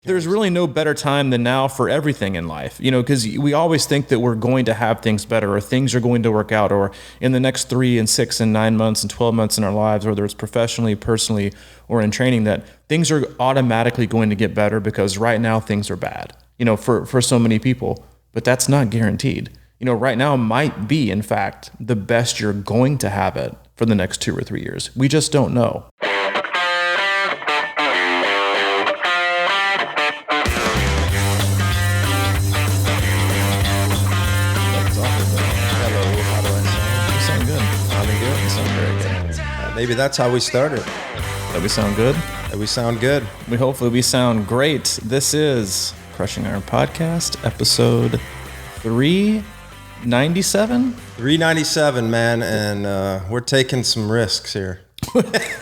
There's really no better time than now for everything in life, because we always think that we're going to have things better or things are going to work out or in the next 3 and 6 and 9 months and 12 months in our lives, whether it's professionally, personally, or in training, that things are automatically going to get better because right now things are bad, for so many people, but that's not guaranteed. Right now might be, in fact, the best you're going to have it for the next 2 or 3 years. We just don't know. Maybe that's how we started. That we sound good? That we sound good. Hopefully we sound great. This is Crushing Iron Podcast, episode 397? 397, man, and we're taking some risks here.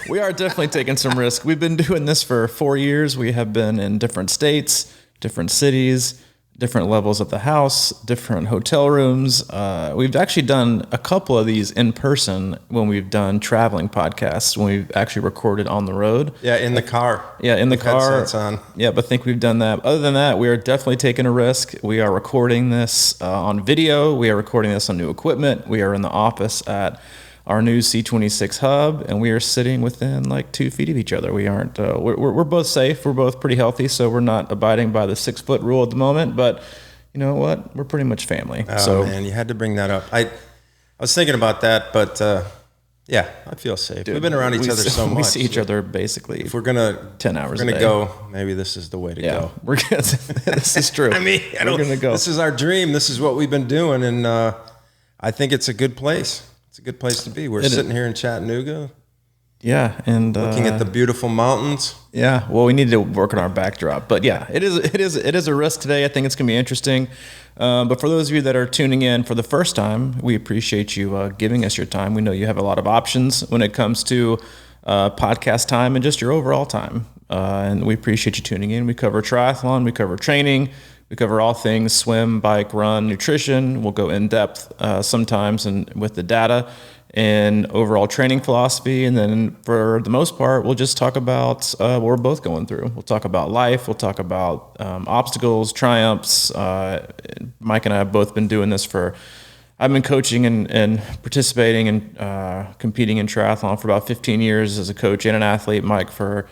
We are definitely taking some risks. We've been doing this for 4 years. We have been in different states, different cities, different levels of the house, different hotel rooms. We've actually done a couple of these in person when we've done traveling podcasts, when we've actually recorded on the road. Yeah, in the car. Yeah, in the car. Headsets on. Yeah, but I think we've done that. Other than that, we are definitely taking a risk. We are recording this on video. We are recording this on new equipment. We are in the office at our new C26 hub, and we are sitting within like 2 feet of each other. We aren't, we're both safe. We're both pretty healthy, so we're not abiding by the 6-foot rule at the moment, but you know what? We're pretty much family. Oh, man, you had to bring that up. I was thinking about that, but yeah, I feel safe. Dude, we've been around each other so much. We see each other basically. If we're gonna 10 hours we're gonna a day. Go, maybe this is the way to go. We're gonna, this is true. I mean, we're gonna go. This is our dream. This is what we've been doing, and I think it's a good place. It's a good place to be. We're sitting here in Chattanooga. Yeah, and looking at the beautiful mountains. Yeah, well, we need to work on our backdrop, but yeah, it is a risk today. I think it's gonna be interesting. But for those of you that are tuning in for the first time, we appreciate you giving us your time. We know you have a lot of options when it comes to podcast time and just your overall time, and we appreciate you tuning in. We cover triathlon, we cover training. We cover all things swim, bike, run, nutrition. We'll go in depth sometimes and with the data and overall training philosophy. And then for the most part, we'll just talk about what we're both going through. We'll talk about life. We'll talk about obstacles, triumphs. Mike and I have both been doing this I've been coaching and participating and competing in triathlon for about 15 years as a coach and an athlete. Mike for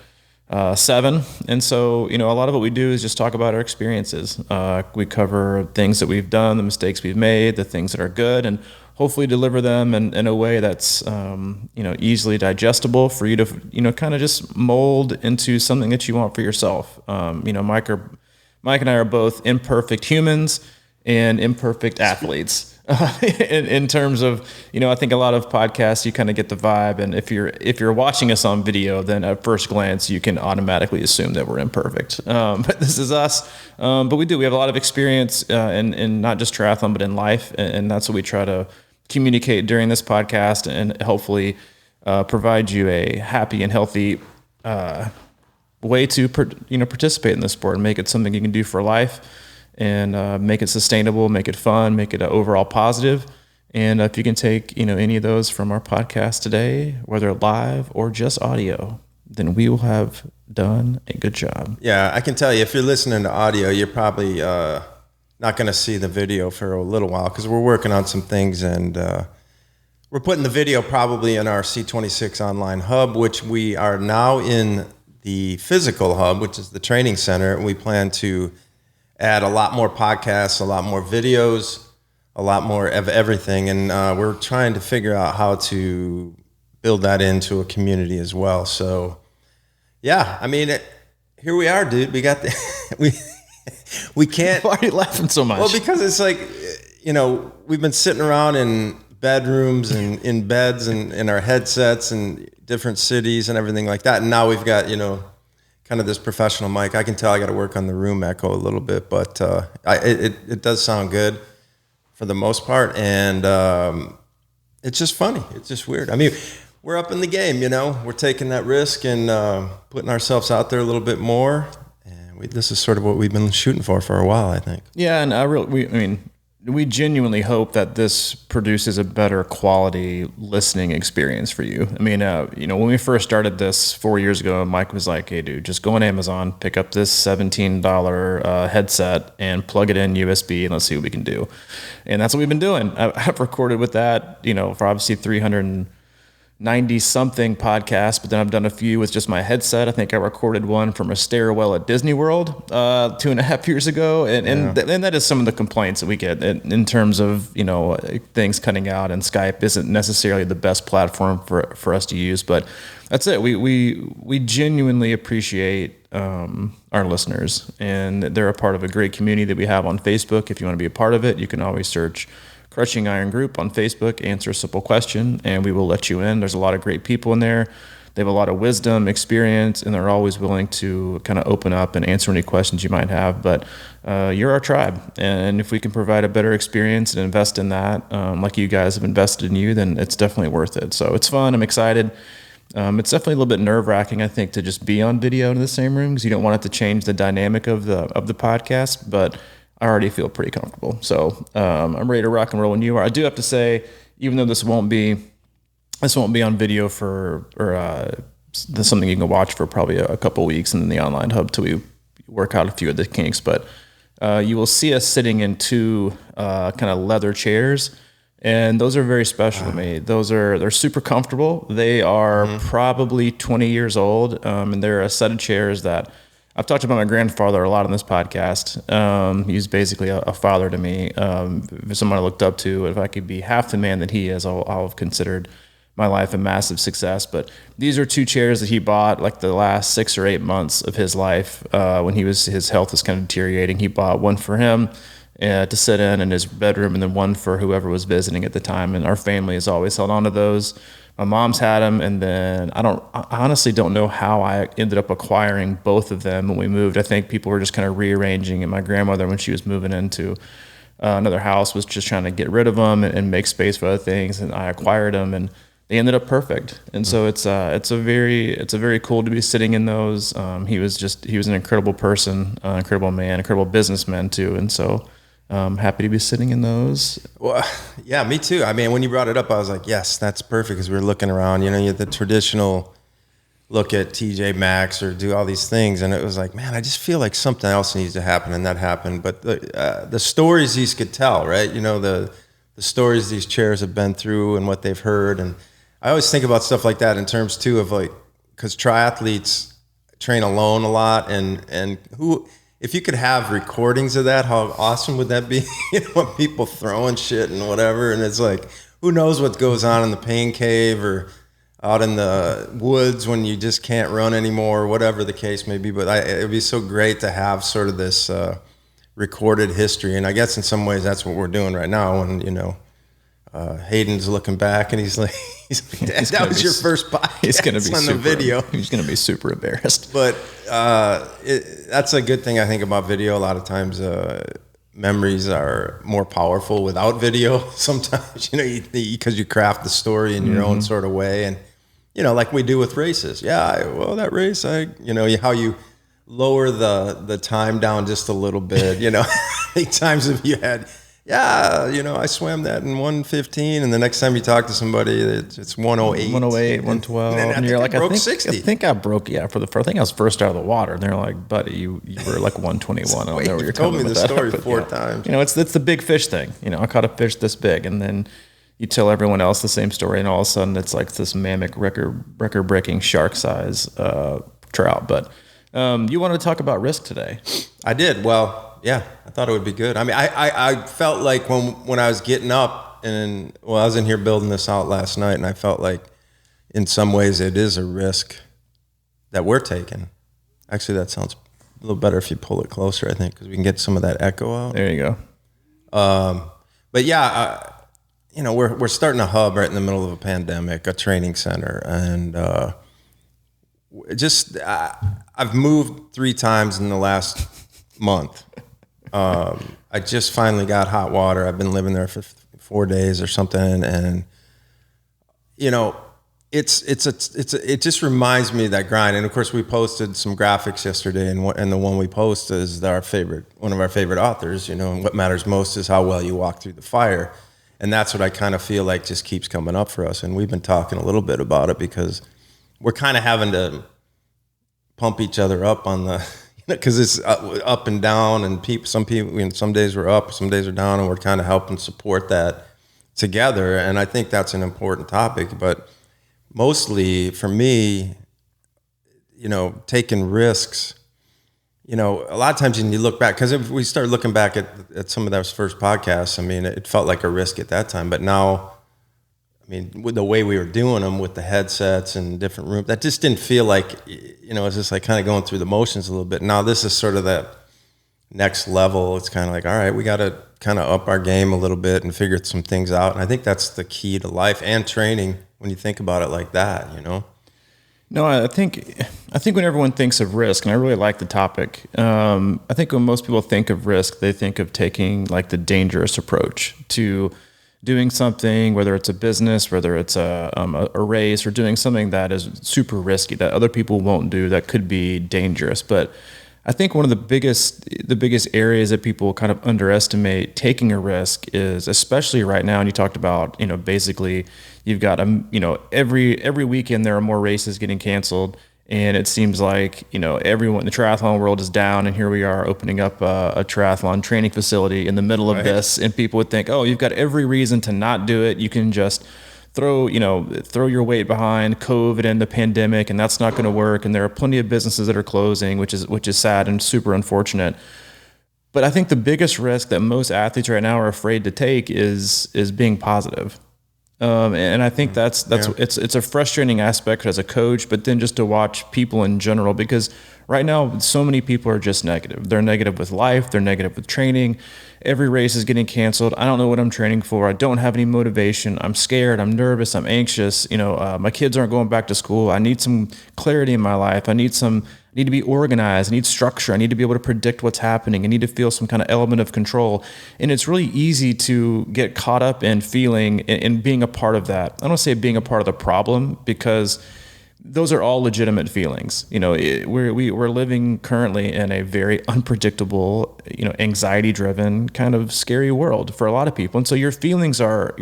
7. And so, a lot of what we do is just talk about our experiences. We cover things that we've done, the mistakes we've made, the things that are good, and hopefully deliver them in a way that's, easily digestible for you to, kind of just mold into something that you want for yourself. Mike and I are both imperfect humans and imperfect athletes. In terms of, I think a lot of podcasts, you kind of get the vibe, and if you're watching us on video, then at first glance you can automatically assume that we're imperfect. But this is us. But we have a lot of experience in not just triathlon, but in life, and that's what we try to communicate during this podcast, and hopefully provide you a happy and healthy way to participate in this sport and make it something you can do for life. And make it sustainable, make it fun, make it overall positive. And if you can take, any of those from our podcast today, whether live or just audio, then we will have done a good job. Yeah, I can tell you, if you're listening to audio, you're probably not going to see the video for a little while because we're working on some things, and we're putting the video probably in our C26 online hub, which we are now in the physical hub, which is the training center, and we plan to add a lot more podcasts, a lot more videos, a lot more of everything. And we're trying to figure out how to build that into a community as well. So, yeah, I mean, here we are, dude. We got we can't. Why are you laughing so much? Well, because it's like, we've been sitting around in bedrooms and in beds and in our headsets and different cities and everything like that. And now we've got, kind of this professional mic. I can tell I got to work on the room echo a little bit, but it does sound good for the most part, and it's just funny. It's just weird. I mean, we're up in the game, We're taking that risk and putting ourselves out there a little bit more, and this is sort of what we've been shooting for a while, I think. Yeah, and we genuinely hope that this produces a better quality listening experience for you. I mean, when we first started this 4 years ago, Mike was like, "Hey, dude, just go on Amazon, pick up this $17 headset, and plug it in USB, and let's see what we can do." And that's what we've been doing. I've recorded with that, for obviously 390 something podcasts, but then I've done a few with just my headset. I think I recorded one from a stairwell at Disney World 2.5 years ago, and that is some of the complaints that we get in terms of things cutting out, and Skype isn't necessarily the best platform for us to use. But that's it. We genuinely appreciate our listeners, and they're a part of a great community that we have on Facebook. If you want to be a part of it, you can always search Crushing Iron Group on Facebook, answer a simple question, and we will let you in. There's a lot of great people in there. They have a lot of wisdom, experience, and they're always willing to kind of open up and answer any questions you might have. But you're our tribe, and if we can provide a better experience and invest in that, like you guys have invested in you, then it's definitely worth it. So it's fun. I'm excited. It's definitely a little bit nerve-wracking, I think, to just be on video in the same room, because you don't want it to change the dynamic of the podcast, but I already feel pretty comfortable. So I'm ready to rock and roll when you are. I do have to say, even though this won't be on video something you can watch for probably a couple weeks in the online hub till we work out a few of the kinks, but you will see us sitting in two kind of leather chairs, and those are very special to me. They're super comfortable. They are probably 20 years old, and they're a set of chairs that I've talked about my grandfather a lot on this podcast. He's basically a father to me. Someone I looked up to. If I could be half the man that he is, I'll have considered my life a massive success. But these are two chairs that he bought like the last 6 or 8 months of his life when his health was kind of deteriorating. He bought one for him to sit in his bedroom, and then one for whoever was visiting at the time. And our family has always held on to those. My mom's had them, and then I honestly don't know how I ended up acquiring both of them when we moved. I think people were just kind of rearranging, and my grandmother, when she was moving into another house, was just trying to get rid of them and make space for other things, and I acquired them, and they ended up perfect. And so it's a very cool to be sitting in those. He was an incredible person, incredible man, incredible businessman too, and so happy to be sitting in those. Well, yeah, me too. I mean, when you brought it up, I was like, yes, that's perfect, because we were looking around. You had the traditional look at TJ Maxx or do all these things, and it was like, man, I just feel like something else needs to happen, and that happened. But the stories these could tell, right? The stories these chairs have been through and what they've heard, and I always think about stuff like that in terms too of like, because triathletes train alone a lot, and who. If you could have recordings of that, how awesome would that be? People throwing shit and whatever. And it's like, who knows what goes on in the pain cave or out in the woods when you just can't run anymore, whatever the case may be. But it would be so great to have sort of this recorded history. And I guess in some ways that's what we're doing right now. When, Hayden's looking back and he's like, Dad, that was your first podcast. He's going to be on the video. He's going to be super embarrassed. But that's a good thing I think about video. A lot of times memories are more powerful without video. Sometimes, because you craft the story in your own sort of way, and like we do with races. Yeah, that race, how you lower the time down just a little bit. How many times have you had? Yeah, I swam that in 1:15, and the next time you talk to somebody, it's 1:08. 1:08, 1:12. And you're like, I think I broke, I think I was first out of the water. And they're like, buddy, you were like 1:21. I don't know where you're told coming me with the that. story But, 4 times. It's the big fish thing. I caught a fish this big, and then you tell everyone else the same story, and all of a sudden it's like this mammoth record-breaking shark-size trout. But you wanted to talk about risk today. I did. Well, yeah, I thought it would be good. I mean, I felt like when I was getting up I was in here building this out last night, and I felt like in some ways it is a risk that we're taking. Actually, that sounds a little better if you pull it closer, I think, because we can get some of that echo out. There you go. But yeah, we're starting a hub right in the middle of a pandemic, a training center, and I've moved 3 times in the last month. I just finally got hot water. I've been living there for 4 days or something. And, it just reminds me of that grind. And of course, we posted some graphics yesterday, and the one we post is one of our favorite authors. And what matters most is how well you walk through the fire, and that's what I kind of feel like just keeps coming up for us. And we've been talking a little bit about it because we're kind of having to pump each other up on the, because it's up and down, and some people, some days we're up, some days are down, and we're kind of helping support that together. And I think that's an important topic, but mostly for me, taking risks, a lot of times when you look back, because if we start looking back at some of those first podcasts, I mean, it felt like a risk at that time. But now, I mean, with the way we were doing them with the headsets and different rooms, that just didn't feel like, it's just like kind of going through the motions a little bit. Now this is sort of that next level. It's kind of like, all right, we got to kind of up our game a little bit and figure some things out. And I think that's the key to life and training when you think about it like that, No, I think when everyone thinks of risk, and I really like the topic, I think when most people think of risk, they think of taking like the dangerous approach to doing something, whether it's a business, whether it's a race, or doing something that is super risky that other people won't do, that could be dangerous. But I think one of the biggest areas that people kind of underestimate taking a risk is, especially right now, and you talked about, basically you've got, every weekend there are more races getting canceled, and it seems like, everyone in the triathlon world is down, and here we are opening up a triathlon training facility in the middle of this, and people would think, oh, you've got every reason to not do it. You can just throw your weight behind COVID and the pandemic, and that's not going to work. And there are plenty of businesses that are closing, which is sad and super unfortunate. But I think the biggest risk that most athletes right now are afraid to take is being positive. And I think that's it's a frustrating aspect as a coach, but then just to watch people in general, because right now so many people are just negative. They're negative with life. They're negative with training. Every race is getting canceled. I don't know what I'm training for. I don't have any motivation. I'm scared. I'm nervous. I'm anxious. My kids aren't going back to school. I need some clarity in my life. I need to be organized. I need structure. I need to be able to predict what's happening. I need to feel some kind of element of control. And it's really easy to get caught up in feeling and being a part of that. I don't say being a part of the problem, because those are all legitimate feelings. We're living currently in a very unpredictable, anxiety-driven, kind of scary world for a lot of people. And so your feelings are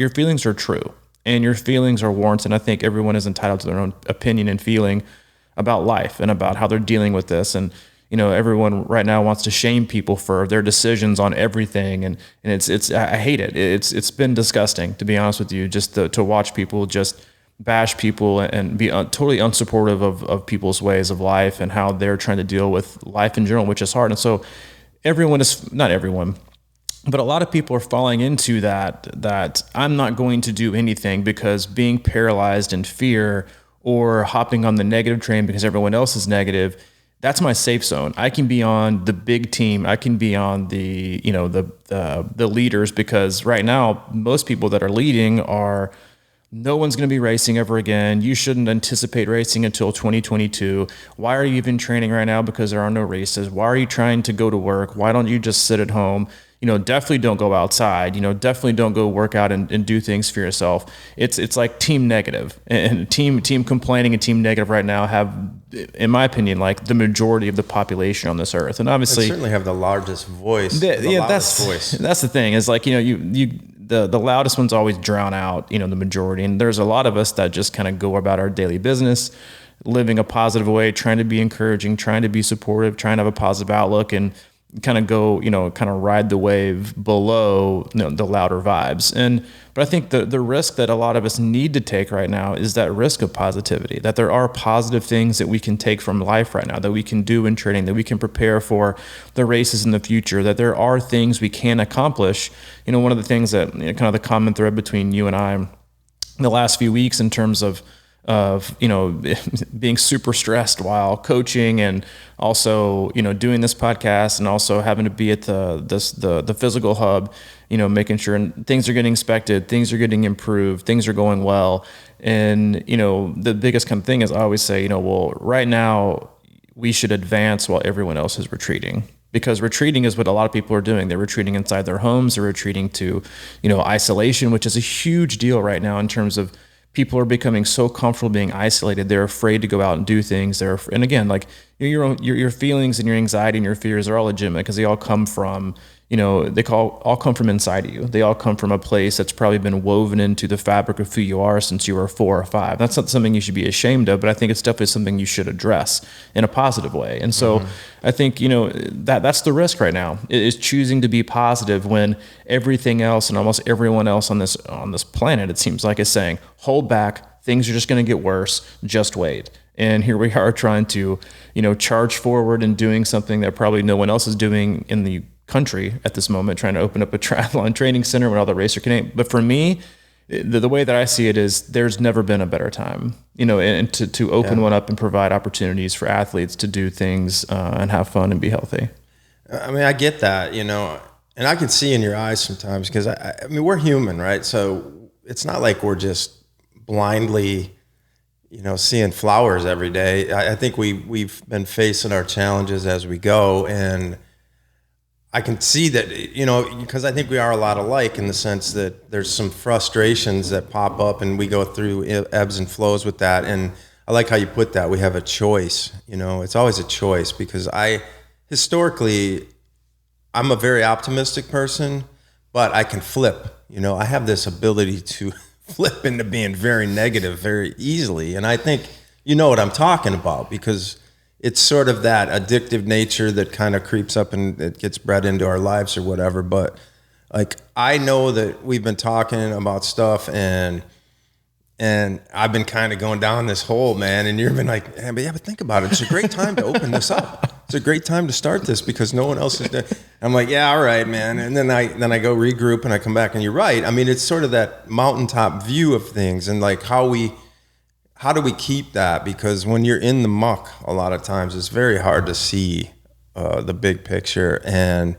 true, and your feelings are warranted. And I think everyone is entitled to their own opinion and feeling about life and about how they're dealing with this. And everyone right now wants to shame people for their decisions on everything, and it's I hate it. It's been disgusting, to be honest with you, just to watch people just bash people and be totally unsupportive of people's ways of life and how they're trying to deal with life in general, which is hard. And so not everyone, but a lot of people are falling into that I'm not going to do anything, because being paralyzed in fear or hopping on the negative train because everyone else is negative, that's my safe zone. I can be on the big team. I can be on the leaders, because right now most people that are leading are, no one's going to be racing ever again. You shouldn't anticipate racing until 2022. Why are you even training right now? Because there are no races. Why are you trying to go to work? Why don't you just sit at home? Definitely don't go outside. Definitely don't go work out and do things for yourself. It's like team negative, and team complaining and team negative right now have, in my opinion, like the majority of the population on this earth. And obviously, they certainly have the largest voice. That's the thing, is like, the loudest ones always drown out, the majority. And there's a lot of us that just kind of go about our daily business, living a positive way, trying to be encouraging, trying to be supportive, trying to have a positive outlook, and kind of go, kind of ride the wave below, the louder vibes. But I think the risk that a lot of us need to take right now is that risk of positivity, that there are positive things that we can take from life right now, that we can do in training, that we can prepare for the races in the future, that there are things we can accomplish. One of the things that kind of the common thread between you and I in the last few weeks, in terms of being super stressed while coaching, and also doing this podcast, and also having to be at the physical hub, making sure things are getting inspected, things are getting improved, things are going well. And the biggest kind of thing is, I always say, well, right now we should advance while everyone else is retreating, because retreating is what a lot of people are doing. They're retreating inside their homes. They're retreating to isolation, which is a huge deal right now in terms of people are becoming so comfortable being isolated. They're afraid to go out and do things. And again, like your feelings and your anxiety and your fears are all legitimate because they all come from, all come from inside of you. They all come from a place that's probably been woven into the fabric of who you are since you were 4 or 5. That's not something you should be ashamed of, but I think it's definitely something you should address in a positive way. And so I think, that's the risk right now, is choosing to be positive when everything else and almost everyone else on this planet, it seems like, is saying, hold back, things are just going to get worse, just wait. And here we are trying to, charge forward and doing something that probably no one else is doing in the country at this moment, trying to open up a triathlon training center when all the racer can. But for me, the way that I see it is there's never been a better time, and to open one up and provide opportunities for athletes to do things and have fun and be healthy. I mean, I get that, and I can see in your eyes sometimes because I mean, we're human, right? So it's not like we're just blindly, seeing flowers every day. I think we've been facing our challenges as we go, and I can see that, because I think we are a lot alike in the sense that there's some frustrations that pop up and we go through ebbs and flows with that. And I like how you put that. We have a choice, it's always a choice because historically, I'm a very optimistic person, but I can flip, I have this ability to flip into being very negative very easily. And I think you know what I'm talking about because it's sort of that addictive nature that kind of creeps up and it gets bred into our lives or whatever. But like, I know that we've been talking about stuff and I've been kind of going down this hole, man. And you've been like, but think about it. It's a great time to open this up. It's a great time to start this because no one else is doing. I'm like, yeah, all right, man. And then I go regroup and I come back and you're right. I mean, it's sort of that mountaintop view of things and like how do we keep that? Because when you're in the muck, a lot of times it's very hard to see the big picture. And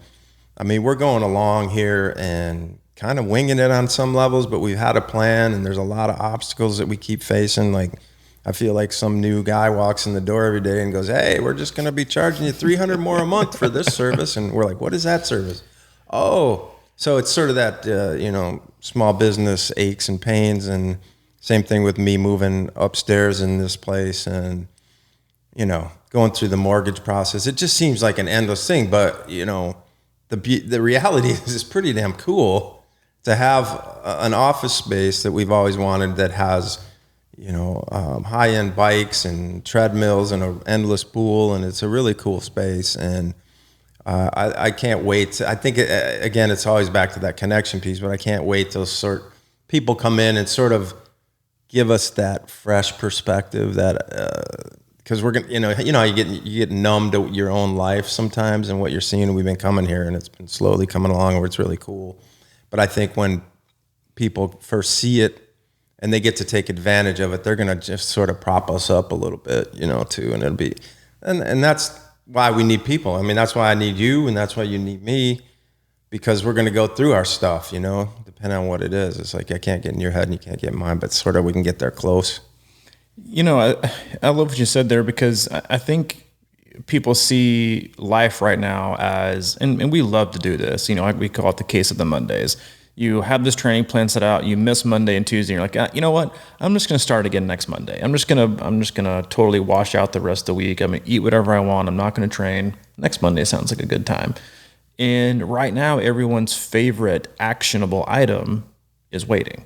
I mean, we're going along here and kind of winging it on some levels, but we've had a plan and there's a lot of obstacles that we keep facing. Like, I feel like some new guy walks in the door every day and goes, hey, we're just going to be charging you $300 more a month for this service. And we're like, what is that service? Oh, so it's sort of that, small business aches and pains. And same thing with me moving upstairs in this place and, going through the mortgage process. It just seems like an endless thing. But, the reality is it's pretty damn cool to have an office space that we've always wanted that has, high-end bikes and treadmills and an endless pool. And it's a really cool space. And I can't wait. I think, again, it's always back to that connection piece, but I can't wait till people come in and sort of give us that fresh perspective that because we're gonna, you get numb to your own life sometimes and what you're seeing. We've been coming here and it's been slowly coming along where it's really cool. But I think when people first see it and they get to take advantage of it, they're gonna just sort of prop us up a little bit, too. And it'll be, and that's why we need people. I mean, that's why I need you, and that's why you need me, because we're gonna go through our stuff, depending on what it is. It's like I can't get in your head and you can't get in mine, but sort of we can get there close. I love what you said there because I think people see life right now as, and we love to do this, we call it the case of the Mondays. You have this training plan set out, you miss Monday and Tuesday, and you're like, you know what? I'm just going to start again next Monday. I'm just going to totally wash out the rest of the week. I'm going to eat whatever I want. I'm not going to train. Next Monday sounds like a good time. And right now, everyone's favorite actionable item is waiting.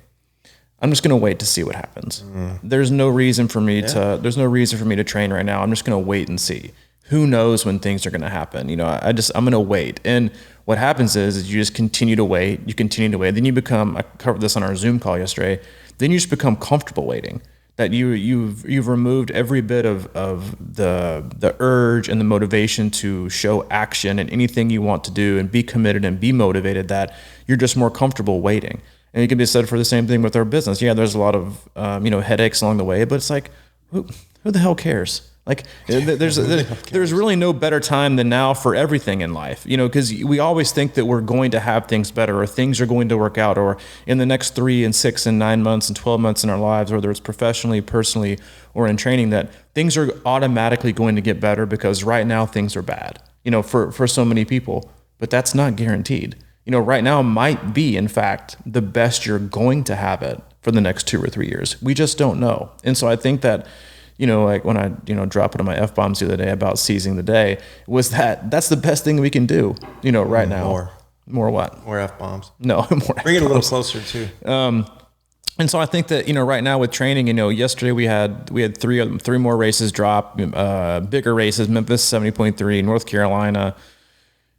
I'm just going to wait to see what happens. There's no reason for me to train right now. I'm just going to wait and see. Who knows when things are going to happen? I'm going to wait. And what happens is you just continue to wait. Then you become, I covered this on our Zoom call yesterday. Then you just become comfortable waiting. That you've removed every bit of the urge and the motivation to show action and anything you want to do and be committed and be motivated, that you're just more comfortable waiting. And it can be said for the same thing with our business. Yeah, there's a lot of headaches along the way, but it's like, who the hell cares? Like there's really no better time than now for everything in life, because we always think that we're going to have things better or things are going to work out, or in the next 3 and 6 and 9 months and 12 months in our lives, whether it's professionally, personally, or in training, that things are automatically going to get better because right now things are bad, for so many people, but that's not guaranteed. Right now might be, in fact, the best you're going to have it for the next 2 or 3 years. We just don't know. And so I think that, like when I, drop into my F-bombs the other day about seizing the day, was that's the best thing we can do, right now. More what? More F-bombs. No, more Bring it a little closer too. And so I think that, right now with training, yesterday we had three more races drop, bigger races, Memphis 70.3, North Carolina,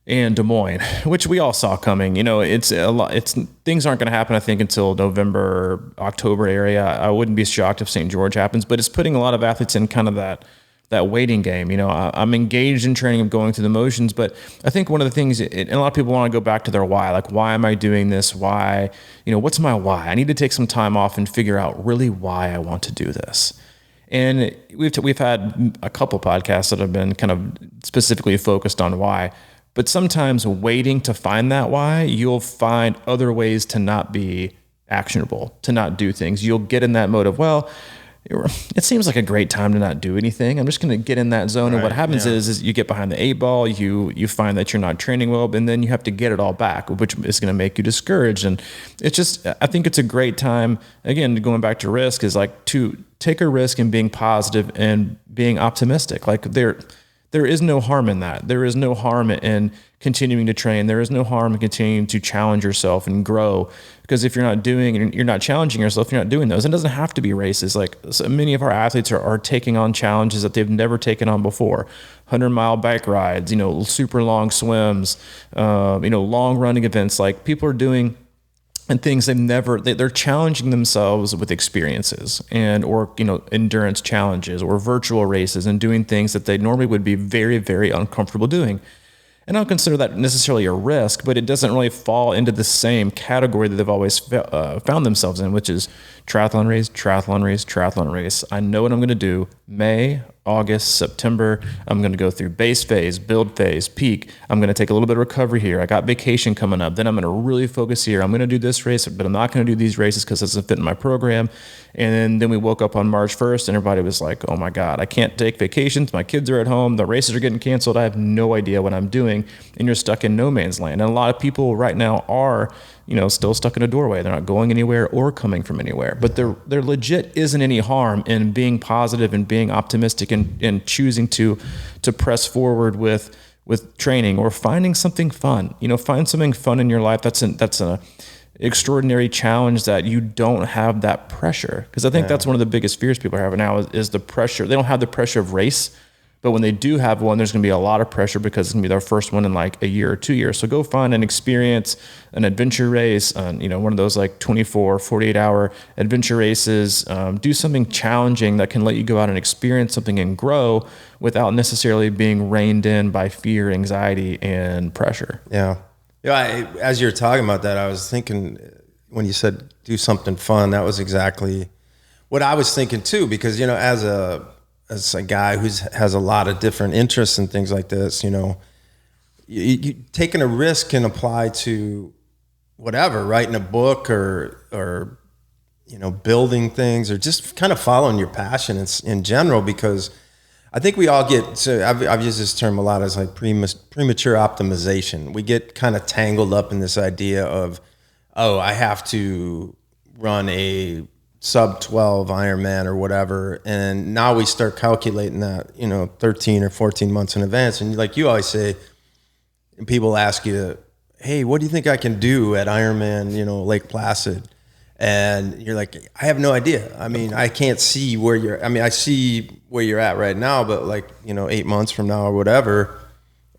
and Des Moines, which we all saw coming. It's a lot. Things aren't going to happen, I think, until November, October area. I wouldn't be shocked if St. George happens, but it's putting a lot of athletes in kind of that waiting game. I'm engaged in training, of going through the motions, but I think one of the things, and a lot of people want to go back to their why, like, why am I doing this? Why, what's my why? I need to take some time off and figure out really why I want to do this. And we've had a couple podcasts that have been kind of specifically focused on why, but sometimes waiting to find that why, you'll find other ways to not be actionable, to not do things. You'll get in that mode of, well, it seems like a great time to not do anything. I'm just going to get in that zone. Right, and what happens is you get behind the 8 ball, you find that you're not training well, and then you have to get it all back, which is going to make you discouraged. And it's just, I think it's a great time, again, going back to risk, is like to take a risk in being positive and being optimistic. Like there is no harm in that. There is no harm in continuing to train. There is no harm in continuing to challenge yourself and grow. Because if you're not doing and you're not challenging yourself, you're not doing those. It doesn't have to be races. Like, so many of our athletes are taking on challenges that they've never taken on before. 100-mile bike rides, super long swims, long running events. Like, people are doing and things they're challenging themselves with experiences or endurance challenges or virtual races, and doing things that they normally would be very, very uncomfortable doing. And I don't consider that necessarily a risk, but it doesn't really fall into the same category that they've always found themselves in, which is triathlon race, triathlon race, triathlon race. I know what I'm going to do. May, August, September, I'm going to go through base phase, build phase, peak. I'm going to take a little bit of recovery here. I got vacation coming up. Then I'm going to really focus here. I'm going to do this race, but I'm not going to do these races because it doesn't fit in my program. And then we woke up on March 1st and everybody was like, oh my God, I can't take vacations. My kids are at home. The races are getting canceled. I have no idea what I'm doing. And you're stuck in no man's land. And a lot of people right now are, still stuck in a doorway. They're not going anywhere or coming from anywhere. But there legit isn't any harm in being positive and being optimistic and choosing to press forward with training or finding something fun. Find something fun in your life that's an extraordinary challenge that you don't have that pressure. Because I think that's one of the biggest fears people have now is the pressure. They don't have the pressure of race. But when they do have one, there's going to be a lot of pressure because it's going to be their first one in like a year or 2 years. So go find an experience, an adventure race, one of those like 24, 48-hour adventure races. Do something challenging that can let you go out and experience something and grow without necessarily being reined in by fear, anxiety, and pressure. Yeah. As you're talking about that, I was thinking when you said do something fun, that was exactly what I was thinking too. Because, as a guy who has a lot of different interests and things like this, you taking a risk can apply to whatever, writing a book or building things or just kind of following your passion in general. Because I think we all get, so I've used this term a lot as like premature optimization. We get kind of tangled up in this idea of, oh, I have to run a sub 12 Ironman or whatever. And now we start calculating that, 13 or 14 months in advance. And like you always say, and people ask you, hey, what do you think I can do at Ironman, Lake Placid? And you're like, I have no idea. I mean, I can't see I see where you're at right now, but 8 months from now or whatever,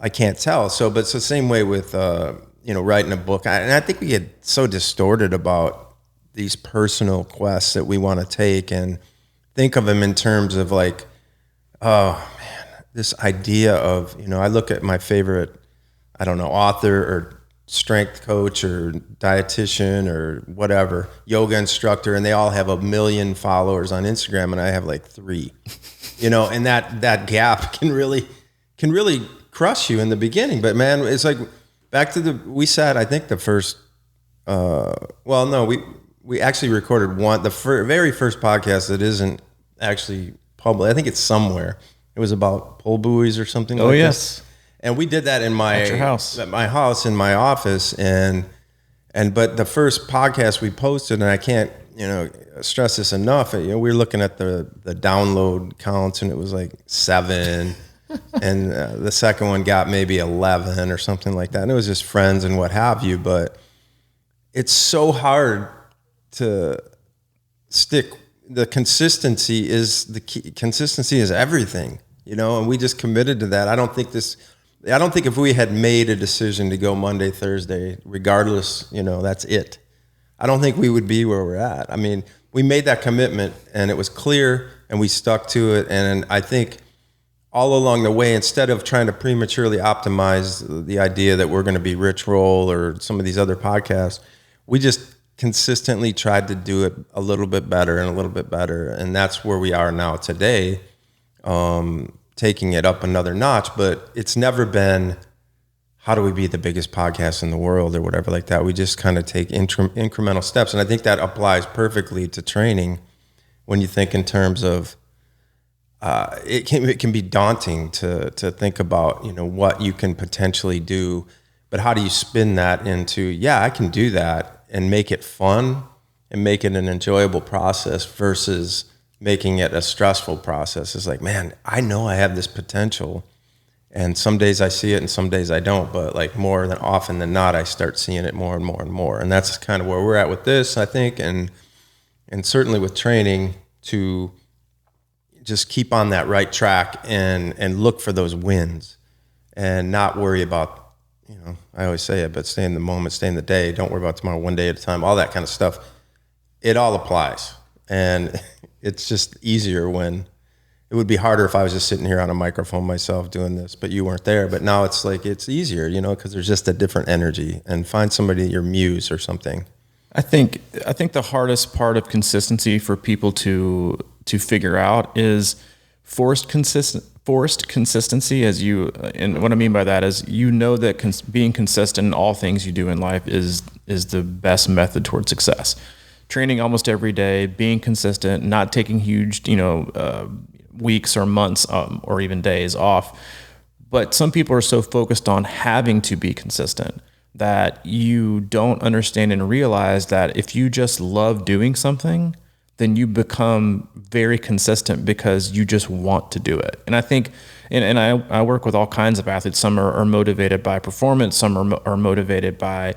I can't tell. So, but it's the same way with, writing a book. And I think we get so distorted about these personal quests that we want to take and think of them in terms of like, oh man, this idea of, I look at my favorite, author or strength coach or dietitian or whatever, yoga instructor, and they all have 1 million followers on Instagram and I have like 3, and that gap can really crush you in the beginning. But man, it's like back to we sat, I think the first, we actually recorded the very first podcast that isn't actually public. I think it's somewhere. It was about pole buoys or something like that. Oh, yes. And we did that at your house. At my house, in my office. But the first podcast we posted, and I can't, stress this enough. We were looking at the download counts, and it was like 7, and the second one got maybe 11 or something like that. And it was just friends and what have you. But it's so hard to stick. The consistency is the key. Consistency is everything, and we just committed to that. I don't think if we had made a decision to go Monday, Thursday, regardless, that's it. I don't think we would be where we're at. I mean, we made that commitment and it was clear and we stuck to it. And I think all along the way, instead of trying to prematurely optimize the idea that we're going to be Rich Roll or some of these other podcasts, we just consistently tried to do it a little bit better and a little bit better. And that's where we are now today, taking it up another notch. But it's never been, how do we be the biggest podcast in the world or whatever like that. We just kind of take incremental steps. And I think that applies perfectly to training when you think in terms of, it can be daunting to think about, what you can potentially do, but how do you spin that into, yeah, I can do that and make it fun and make it an enjoyable process versus making it a stressful process. It's like, man, I know I have this potential. And some days I see it and some days I don't, but like more than often than not, I start seeing it more and more and more. And that's kind of where we're at with this, I think. And certainly with training, to just keep on that right track and look for those wins and not worry about, I always say it, but stay in the moment, stay in the day. Don't worry about tomorrow, one day at a time, all that kind of stuff. It all applies. And it's just easier when, it would be harder if I was just sitting here on a microphone myself doing this, but you weren't there. But now it's like, it's easier, because there's just a different energy. And find somebody, your muse or something. I think the hardest part of consistency for people to figure out is forced consistency. And what I mean by that is, that being consistent in all things you do in life is the best method toward success. Training almost every day, being consistent, not taking huge, weeks or months or even days off. But some people are so focused on having to be consistent that you don't understand and realize that if you just love doing something, then you become very consistent because you just want to do it. And I think, and I work with all kinds of athletes. Some are motivated by performance. Some are motivated by,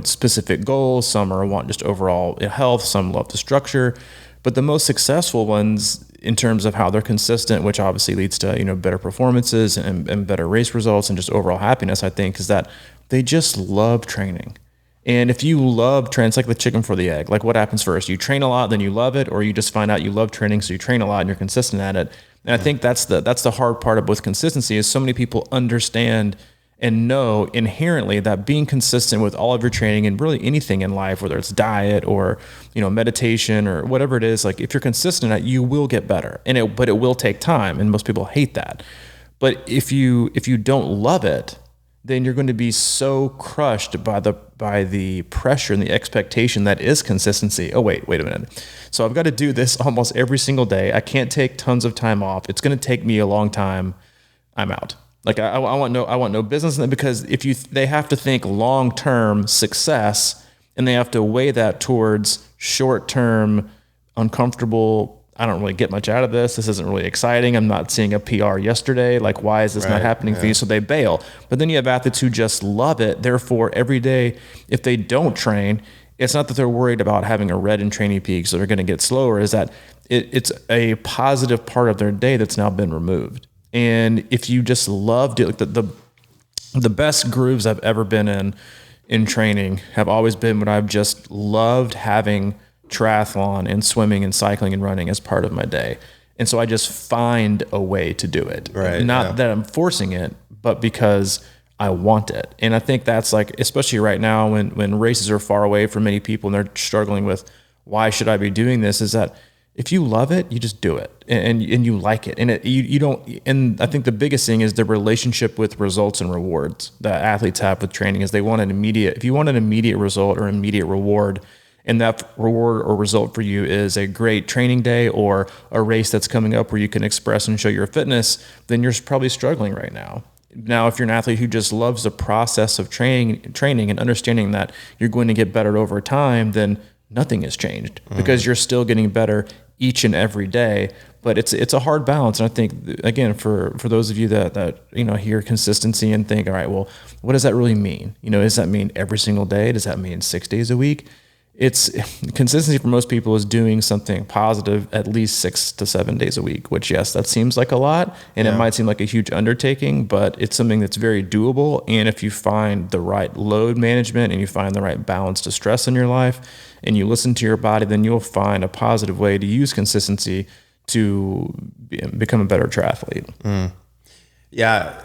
specific goals. Some want just overall health. Some love the structure. But the most successful ones, in terms of how they're consistent, which obviously leads to better performances and better race results and just overall happiness, I think, is that they just love training. And if you love training, it's like the chicken for the egg. Like, what happens first? You train a lot, then you love it, or you just find out you love training, so you train a lot and you're consistent at it. And I think that's the hard part with consistency, is so many people understand and know inherently that being consistent with all of your training and really anything in life, whether it's diet or, meditation or whatever it is, like if you're consistent at it, you will get better. But it will take time. And most people hate that. But if you don't love it, then you're going to be so crushed by the pressure and the expectation that is consistency. Oh, wait a minute. So I've got to do this almost every single day. I can't take tons of time off. It's going to take me a long time. I'm out. Like I want no business in it, because they have to think long-term success, and they have to weigh that towards short-term uncomfortable. I don't really get much out of this. This isn't really exciting. I'm not seeing a PR yesterday. Like, why is this not happening for you? So they bail. But then you have athletes who just love it. Therefore, every day, if they don't train, it's not that they're worried about having a red in training peaks or they're going to get slower. Is that it's a positive part of their day that's now been removed. And if you just loved it, like the best grooves I've ever been in training have always been when I've just loved having triathlon and swimming and cycling and running as part of my day. And so I just find a way to do it. Right, Not that I'm forcing it, but because I want it. And I think that's like, especially right now when races are far away from many people and they're struggling with, why should I be doing this? Is that if you love it, you just do it and you like it. And you don't, and I think the biggest thing is the relationship with results and rewards that athletes have with training is if you want an immediate result or immediate reward, and that reward or result for you is a great training day or a race that's coming up where you can express and show your fitness, then you're probably struggling right now. Now, if you're an athlete who just loves the process of training and understanding that you're going to get better over time, then nothing has changed because you're still getting better each and every day. But it's a hard balance. And I think, again, for those of you that hear consistency and think, all right, well, what does that really mean? Does that mean every single day? Does that mean 6 days a week? It's consistency for most people is doing something positive at least 6 to 7 days a week, which, yes, that seems like a lot, and it might seem like a huge undertaking, but it's something that's very doable. And if you find the right load management and you find the right balance to stress in your life and you listen to your body, then you'll find a positive way to use consistency to become a better triathlete. Yeah.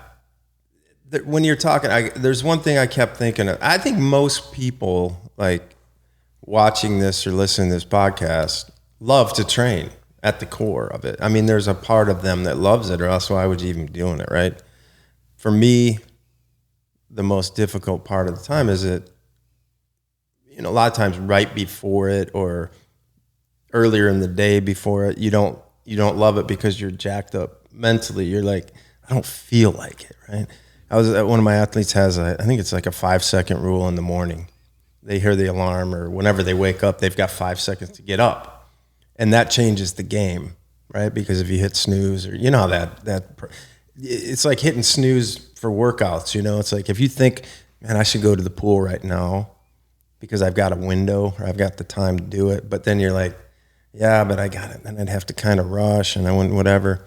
When you're talking, there's one thing I kept thinking of. I think most people, like, watching this or listening to this podcast, love to train at the core of it. I mean, there's a part of them that loves it, or else why would you even be doing it, right? For me, the most difficult part of the time is a lot of times right before it or earlier in the day before it, you don't love it because you're jacked up mentally. You're like, I don't feel like it, right? One of my athletes has I think it's like a 5-second rule in the morning. They hear the alarm or whenever they wake up, they've got 5 seconds to get up. And that changes the game, right? Because if you hit snooze or, it's like hitting snooze for workouts, It's like if you think, man, I should go to the pool right now because I've got a window or I've got the time to do it. But then you're like, yeah, but I got it. Then I'd have to kind of rush and I wouldn't, whatever.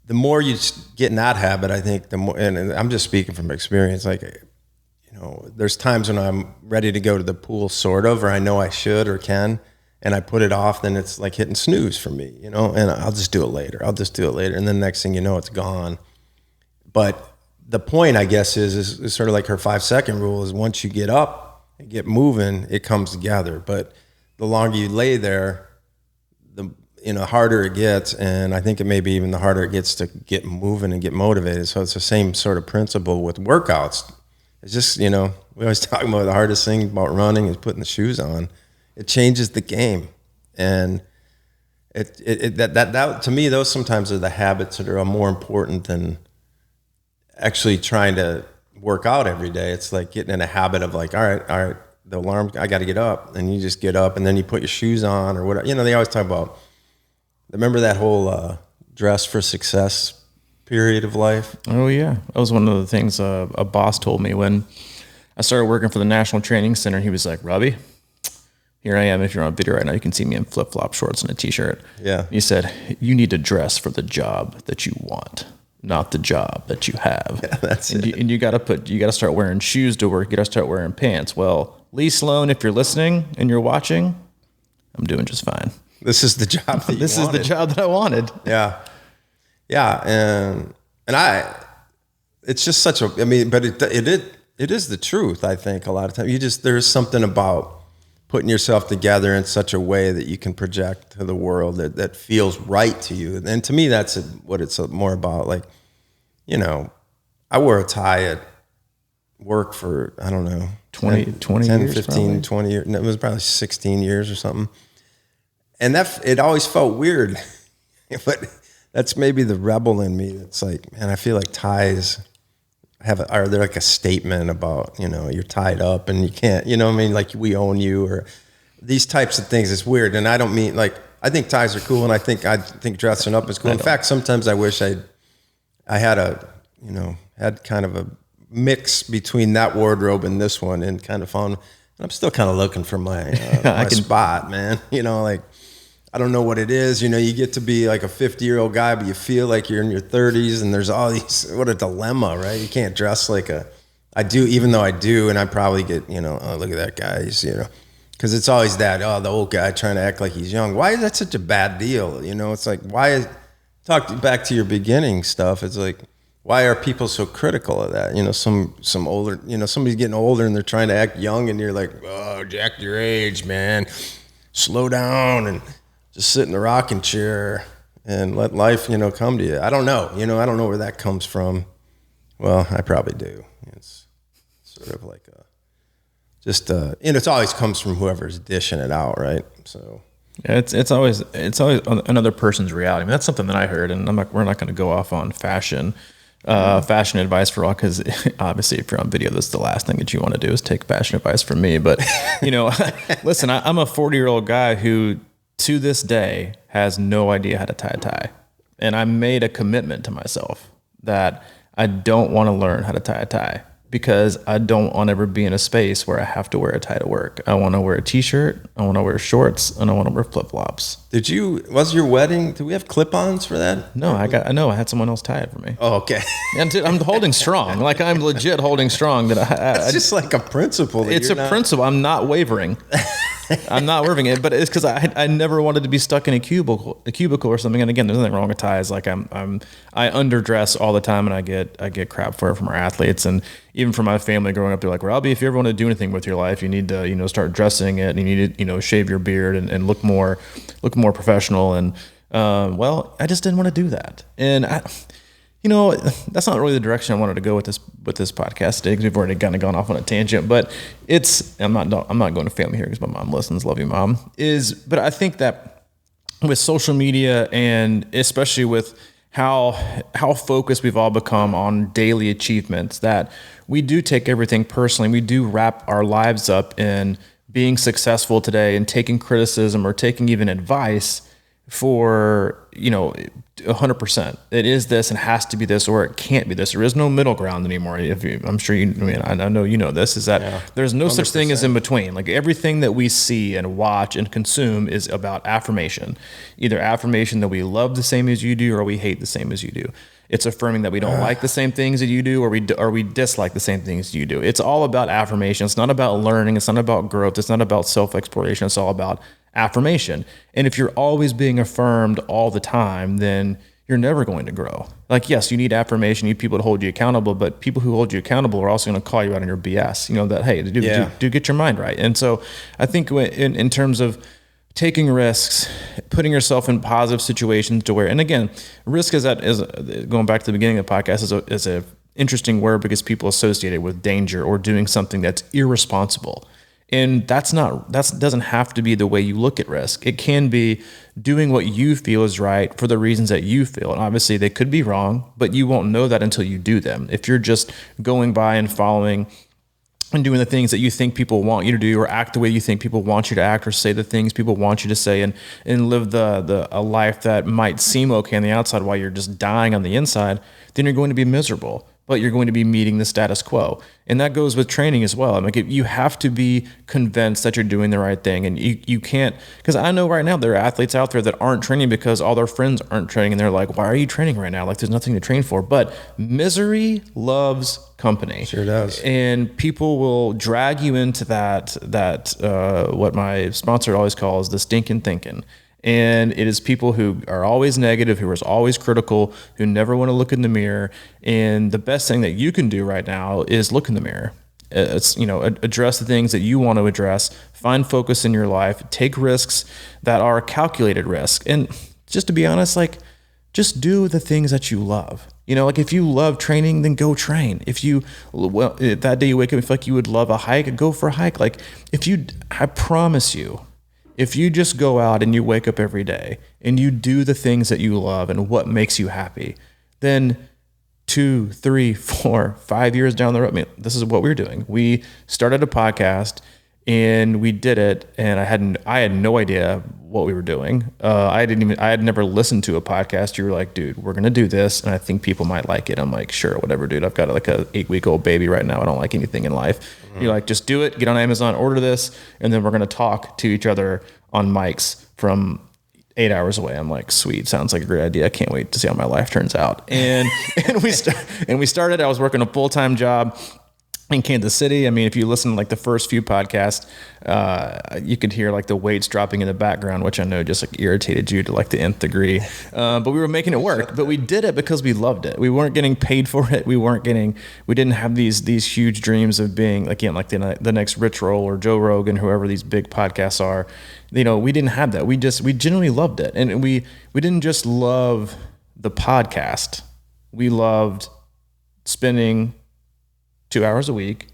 The more you get in that habit, I think the more, and I'm just speaking from experience, like, there's times when I'm ready to go to the pool, sort of, or I know I should or can, and I put it off, then it's like hitting snooze for me, and I'll just do it later. And then next thing you know, it's gone. But the point, I guess, is sort of like her 5-second rule is once you get up and get moving, it comes together. But the longer you lay there, the harder it gets, and I think it may be even the harder it gets to get moving and get motivated. So it's the same sort of principle with workouts. It's just, we always talk about the hardest thing about running is putting the shoes on. It changes the game. And that to me, those sometimes are the habits that are more important than actually trying to work out every day. It's like getting in a habit of like, all right, the alarm, I got to get up. And you just get up and then you put your shoes on or whatever. They always talk about, remember that whole dress for success period of life? Oh yeah, that was one of the things a boss told me when I started working for the National Training Center. He was like, Robbie, here I am. If you're on video right now, you can see me in flip-flop shorts and a t-shirt. Yeah. He said, you need to dress for the job that you want, not the job that you have. Yeah, that's it. And you got to start wearing shoes to work. You got to start wearing pants. Well, Lee Sloan, if you're listening and you're watching, I'm doing just fine. This is the job that This is the job that I wanted. Yeah. Yeah, and it's just such a, but it is the truth. I think a lot of times there's something about putting yourself together in such a way that you can project to the world that feels right to you. And to me, that's what it's more about. Like, I wore a tie at work for, I don't know, 20 10, years, 15, probably. 20 years. No, it was probably 16 years or something. And it always felt weird, but that's maybe the rebel in me. It's like, man, I feel like ties are there like a statement about, you're tied up and you can't, like we own you or these types of things. It's weird. And I don't mean like, I think ties are cool. And I think dressing up is cool. In fact, sometimes I wish I had had kind of a mix between that wardrobe and this one and kind of found, I'm still kind of looking for my spot, man. Like, I don't know what it is. You get to be like a 50-year-old guy, but you feel like you're in your 30s and there's all these, what a dilemma, right? You can't dress like I do, even though I do. And I probably get, oh, look at that guy. He's, cause it's always that, oh, the old guy trying to act like he's young. Why is that such a bad deal? It's like, talk back to your beginning stuff. It's like, why are people so critical of that? Some older, somebody's getting older and they're trying to act young and you're like, oh, jack your age, man. Slow down and just sit in the rocking chair and let life, come to you. I don't know. I don't know where that comes from. Well, I probably do. It's sort of like it always comes from whoever's dishing it out, right? So yeah, it's always another person's reality. That's something that I heard, and we're not going to go off on fashion. fashion advice for all, because obviously if you're on video, that's the last thing that you want to do is take fashion advice from me. But, listen, I'm a 40-year-old guy who to this day has no idea how to tie a tie. And I made a commitment to myself that I don't want to learn how to tie a tie, because I don't want to ever be in a space where I have to wear a tie to work. I want to wear a t-shirt, I want to wear shorts, and I want to wear flip-flops. Was your wedding, do we have clip-ons for that? No, I had someone else tie it for me. Oh, okay. And dude, I'm holding strong. Like, I'm legit holding strong. It's just like a principle. It's a principle. I'm not wavering. I'm not wavering it, but it's because I never wanted to be stuck in a cubicle or something. And again, there's nothing wrong with ties. Like, I underdress all the time, and I get crap for it from our athletes, and even from my family growing up. They're like, Robbie, if you ever want to do anything with your life, you need to start dressing it, and you need to shave your beard and look more professional. And well, I just didn't want to do that, and that's not really the direction I wanted to go with this podcast today, because we've already kind of gone off on a tangent. But I'm not going to family here because my mom listens. Love you, Mom. But I think that with social media, and especially with how focused we've all become on daily achievements, that we do take everything personally. We do wrap our lives up in being successful today and taking criticism or taking even advice for 100%. It is this and has to be this, or it can't be this. There is no middle ground anymore. I'm sure I know you know this, is that there's no 100%. Such thing as in between. Like, everything that we see and watch and consume is about affirmation. Either affirmation that we love the same as you do, or we hate the same as you do. It's affirming that we don't like the same things that you do, or we dislike the same things you do. It's all about affirmation. It's not about learning. It's not about growth. It's not about self-exploration. It's all about affirmation. And if you're always being affirmed all the time, then you're never going to grow. Like, yes, you need affirmation, you need people to hold you accountable, but people who hold you accountable are also going to call you out on your BS. That, hey, do get your mind right. And so I think in terms of taking risks, putting yourself in positive situations to where, and again, risk is going back to the beginning of the podcast, is a interesting word, because people associate it with danger or doing something that's irresponsible. And that doesn't have to be the way you look at risk. It can be doing what you feel is right for the reasons that you feel. And obviously they could be wrong, but you won't know that until you do them. If you're just going by and following and doing the things that you think people want you to do, or act the way you think people want you to act, or say the things people want you to say, and live a life that might seem okay on the outside while you're just dying on the inside, then you're going to be miserable. But you're going to be meeting the status quo. And that goes with training as well. I mean, you have to be convinced that you're doing the right thing. And you can't, because I know right now there are athletes out there that aren't training because all their friends aren't training. And they're like, why are you training right now? Like, there's nothing to train for. But misery loves company. Sure does. And people will drag you into that what my sponsor always calls the stinking thinking. And it is people who are always negative, who are always critical, who never want to look in the mirror. And the best thing that you can do right now is look in the mirror. It's, address the things that you want to address, find focus in your life, take risks that are calculated risk. And just to be honest, like, just do the things that you love. Like, if you love training, then go train. If that day you wake up and feel like you would love a hike, go for a hike. Like, I promise you, if you just go out and you wake up every day and you do the things that you love and what makes you happy, then 2, 3, 4, 5 years down the road, this is what we're doing. We started a podcast and we did it, and I had no idea what we were doing. I had never listened to a podcast. You were like, dude, we're gonna do this, and I think people might like it. I'm like, sure, whatever, dude. I've got like a 8-week-old baby right now. I don't like anything in life. Mm-hmm. You're like, just do it. Get on Amazon, order this, and then we're gonna talk to each other on mics from 8 hours away. I'm like, sweet, sounds like a great idea. I can't wait to see how my life turns out. And we started. I was working a full-time job in Kansas City. I mean, if you listen to like the first few podcasts, you could hear like the weights dropping in the background, which I know just like irritated you to like the nth degree. But we were making it work. But we did it because we loved it. We weren't getting paid for it. We didn't have these huge dreams of being, again, like the next Rich Roll or Joe Rogan, whoever these big podcasts are. We didn't have that. We genuinely loved it. And we didn't just love the podcast. We loved spending 2 hours a week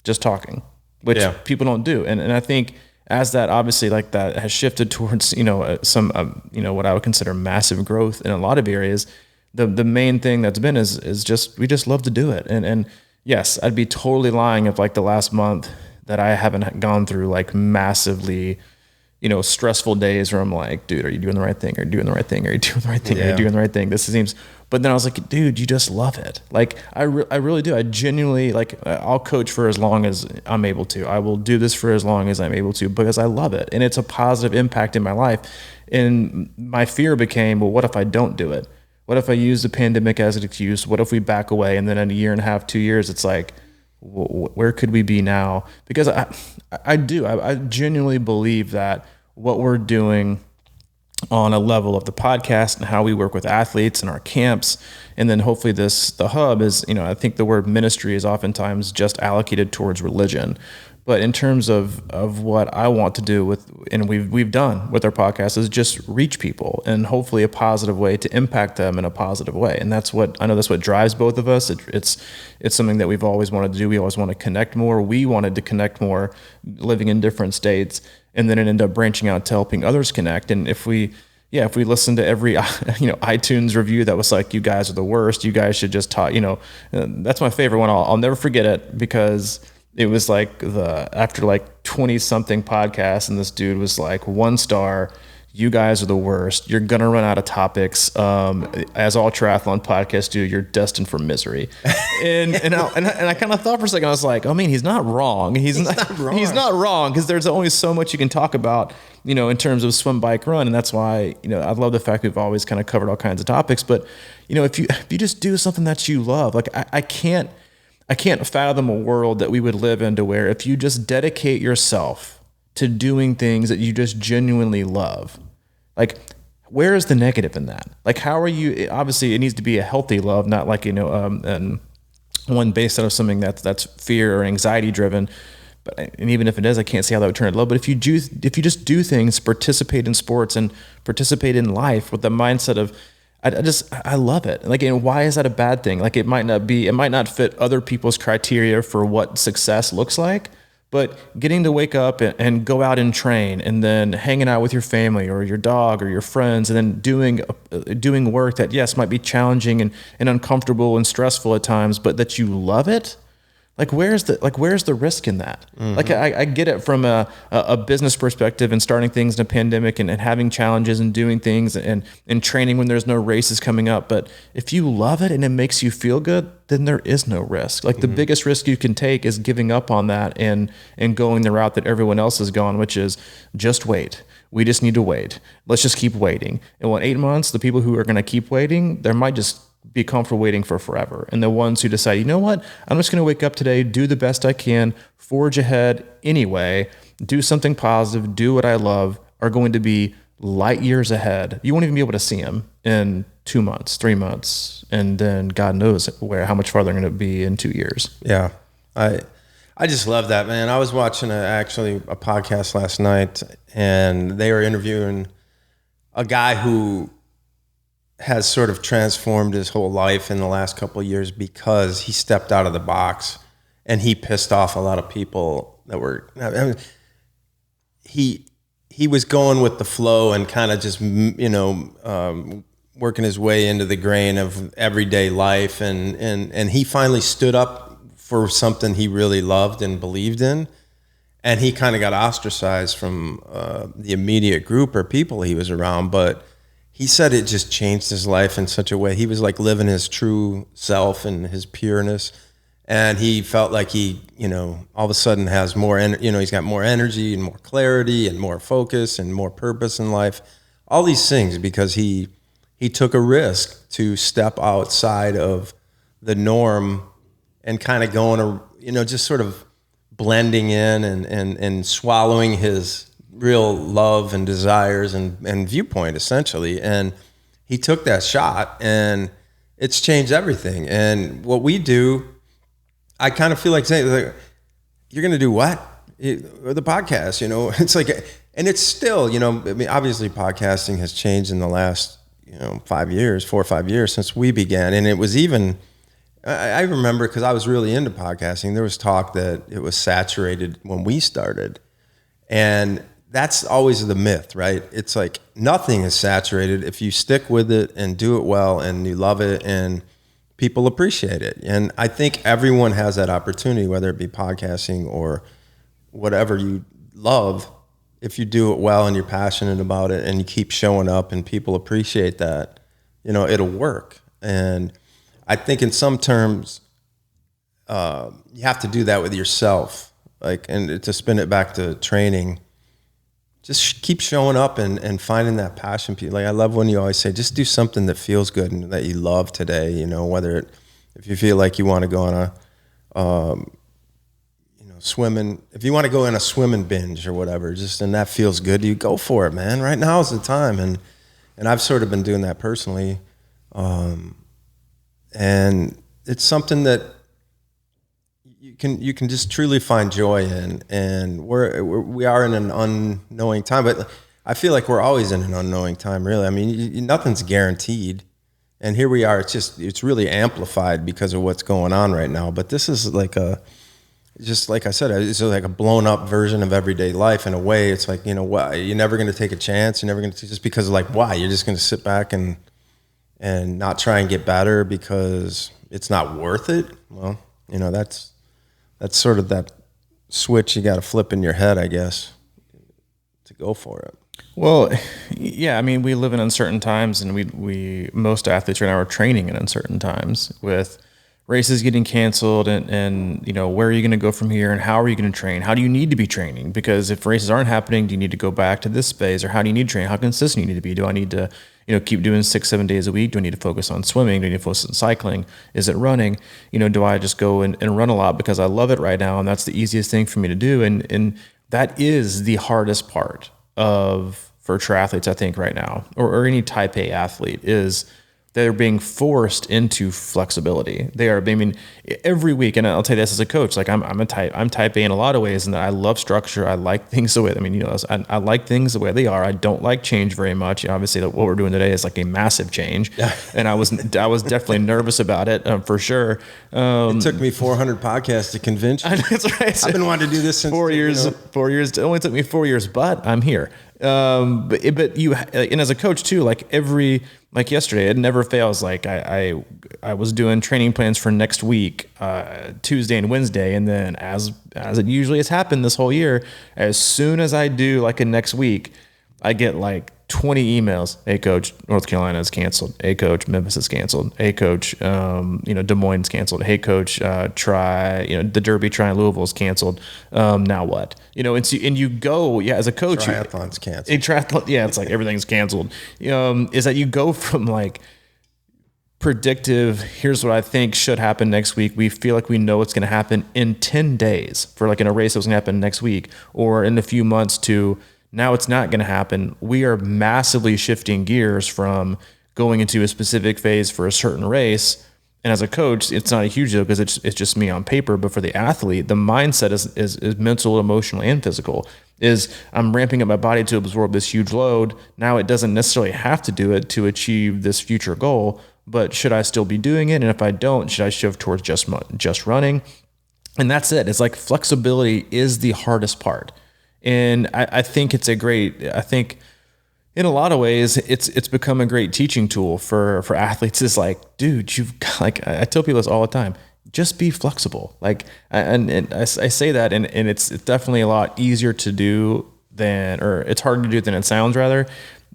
just talking, which people don't do. And I think as that, obviously, like, that has shifted towards, some what I would consider massive growth in a lot of areas, the main thing that's been is just, we just love to do it. And yes, I'd be totally lying if like the last month that I haven't gone through like massively, stressful days where I'm like, dude, are you doing the right thing? Are you doing the right thing? Are you doing the right thing? Are you doing the right thing? This seems, but then I was like, dude, you just love it. Like I really do. I genuinely, like, I'll coach for as long as I'm able to. I will do this for as long as I'm able to, because I love it. And it's a positive impact in my life. And my fear became, well, what if I don't do it? What if I use the pandemic as an excuse? What if we back away? And then in a year and a half, 2 years, it's like, where could we be now? Because I genuinely believe that what we're doing on a level of the podcast and how we work with athletes in our camps, and then hopefully the hub is, I think the word ministry is oftentimes just allocated towards religion. But in terms of what I want to do with, and we've done with our podcast, is just reach people and hopefully a positive way to impact them in a positive way. And that's what drives both of us. It's something that we've always wanted to do. We always want to connect more. We wanted to connect more, living in different states, and then it ended up branching out to helping others connect. And if we listen to every iTunes review that was like, you guys are the worst, you guys should just talk, that's my favorite one. I'll never forget it, because it was like after like 20 something podcasts, and this dude was like, 1 star, you guys are the worst. You're going to run out of topics. As all triathlon podcasts do, you're destined for misery. And I kind of thought for a second, I was like, he's not wrong. He's not wrong, because there's only so much you can talk about, in terms of swim, bike, run. And that's why, I love the fact we've always kind of covered all kinds of topics. But, if you just do something that you love, like I can't fathom a world that we would live in to where if you just dedicate yourself to doing things that you just genuinely love, like, where is the negative in that? Like, how are you? Obviously, it needs to be a healthy love, not like, and one based out of something that's fear or anxiety driven. And even if it is, I can't see how that would turn into love. But if you just do things, participate in sports and participate in life with the mindset of, I love it. Like, and why is that a bad thing? Like, it might not fit other people's criteria for what success looks like, but getting to wake up and go out and train, and then hanging out with your family or your dog or your friends, and then doing work that, yes, might be challenging and uncomfortable and stressful at times, but that you love it. Like, where's the risk in that? Mm-hmm. Like, I get it from a business perspective, and starting things in a pandemic and having challenges and doing things and training when there's no races coming up. But if you love it and it makes you feel good, then there is no risk. Like, the biggest risk you can take is giving up on that and going the route that everyone else has gone, which is just wait. We just need to wait. Let's just keep waiting. And 8 months, the people who are going to keep waiting, there might just be comfortable waiting for forever. And the ones who decide, you know what, I'm just going to wake up today, do the best I can, forge ahead anyway, do something positive, do what I love, are going to be light years ahead. You won't even be able to see them in 2 months, 3 months, and then God knows how much farther they're going to be in 2 years. Yeah. I just love that, man. I was watching a podcast last night, and they were interviewing a guy who has sort of transformed his whole life in the last couple of years because he stepped out of the box and he pissed off a lot of people that were, he was going with the flow and kind of just, working his way into the grain of everyday life. And he finally stood up for something he really loved and believed in. And he kind of got ostracized from the immediate group or people he was around, but he said it just changed his life in such a way. He was like living his true self and his pureness. And he felt like he, all of a sudden has more, he's got more energy and more clarity and more focus and more purpose in life. All these things because he took a risk to step outside of the norm and kind of going, just sort of blending in and swallowing his real love and desires and viewpoint, essentially. And he took that shot, and it's changed everything. And what we do, I kind of feel like saying, you're going to do what? The podcast, it's like, and it's still, obviously podcasting has changed in the last, 4 or 5 years since we began. And it was even, I remember, because I was really into podcasting, there was talk that it was saturated when we started. And that's always the myth, right? It's like nothing is saturated if you stick with it and do it well and you love it and people appreciate it. And I think everyone has that opportunity, whether it be podcasting or whatever you love. If you do it well and you're passionate about it and you keep showing up and people appreciate that, it'll work. And I think in some terms, you have to do that with yourself. And to spin it back to training, just keep showing up and finding that passion. I love when you always say, just do something that feels good and that you love today. If you feel like you want to go on a, swimming, if you want to go in a swimming binge or whatever, and that feels good, you go for it, man. Right now is the time. And I've sort of been doing that personally. And it's something that you can just truly find joy in, and we are in an unknowing time, but I feel like we're always in an unknowing time, really. I mean, nothing's guaranteed, and here we are. It's really amplified because of what's going on right now. But this is just like I said, it's like a blown up version of everyday life in a way. It's like, what, you're never going to take a chance. You're never going to, just because why? You're just going to sit back and not try and get better because it's not worth it. Well, that's sort of that switch you got to flip in your head, I guess, to go for it. Well, yeah, I mean, we live in uncertain times, and we most athletes right now are training in uncertain times with races getting canceled and where are you going to go from here and how are you going to train? How do you need to be training? Because if races aren't happening, do you need to go back to this phase, or how do you need to train? How consistent do you need to be? Do I need to keep doing 6-7 days a week? Do I need to focus on swimming? Do I need to focus on cycling? Is it running? Do I just go and run a lot because I love it right now and that's the easiest thing for me to do? And that is the hardest part for triathletes, I think, right now, or any type A athlete, is they're being forced into flexibility. Every week, and I'll tell you this as a coach, I'm type A in a lot of ways, and I love structure. I like things the way, I like things the way they are. I don't like change very much. Obviously, what we're doing today is like a massive change, and I was definitely nervous about it, for sure. It took me 400 podcasts to convince you. That's right. I've been wanting to do this since 4 years. 4 years. It only took me 4 years, but I'm here. But you, and as a coach too, like yesterday, it never fails. I was doing training plans for next week, Tuesday and Wednesday. And then as it usually has happened this whole year, as soon as I do a next week, I get 20 emails. Hey coach, North Carolina is canceled. Hey coach, Memphis is canceled. Hey coach, Des Moines is canceled. Hey coach, the Derby try in Louisville is canceled. Now what? And you go, as a coach, triathlon's canceled. It's like everything's canceled. Is that you go from predictive, here's what I think should happen next week. We feel like we know what's going to happen in 10 days for in a race that was going to happen next week or in a few months, to now it's not going to happen. We are massively shifting gears from going into a specific phase for a certain race. And as a coach, it's not a huge deal because it's just me on paper. But for the athlete, the mindset is mental, emotional, and physical. Is I'm ramping up my body to absorb this huge load. Now it doesn't necessarily have to do it to achieve this future goal, but should I still be doing it? And if I don't, should I shift towards just running? And that's it. It's flexibility is the hardest part. And I think I think in a lot of ways, it's become a great teaching tool for athletes. Is dude, I tell people this all the time, just be flexible. And I say that, and it's definitely a lot easier to do or it's harder to do than it sounds, rather,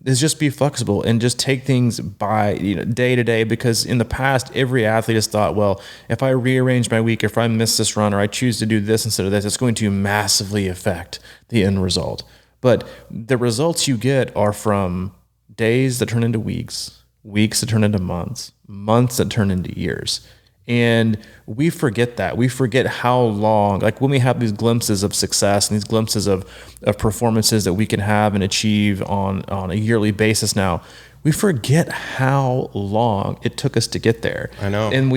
is just be flexible and just take things by day to day. Because in the past, every athlete has thought, well, if I rearrange my week, if I miss this run, or I choose to do this instead of this, it's going to massively affect the end result. But the results you get are from days that turn into weeks, weeks that turn into months, months that turn into years. And we forget that. We forget how long, when we have these glimpses of success and these glimpses of performances that we can have and achieve on a yearly basis now, we forget how long it took us to get there. I know. And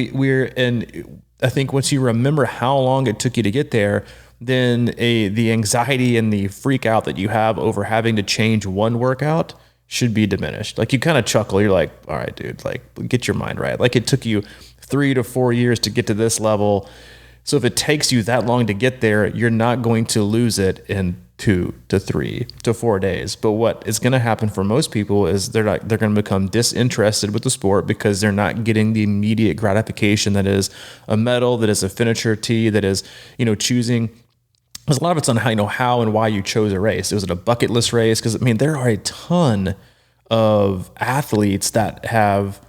and I think once you remember how long it took you to get there, then the anxiety and the freak out that you have over having to change one workout should be diminished. You kind of chuckle. You're like, all right, dude, get your mind right. It took you 3 to 4 years to get to this level. So if it takes you that long to get there, you're not going to lose it in 2 to 3 to 4 days. But what is going to happen for most people is they're going to become disinterested with the sport because they're not getting the immediate gratification that is a medal, that is a finisher tee, that is, choosing. Because a lot of it's on how and why you chose a race. Was it a bucket list race? Because there are a ton of athletes that have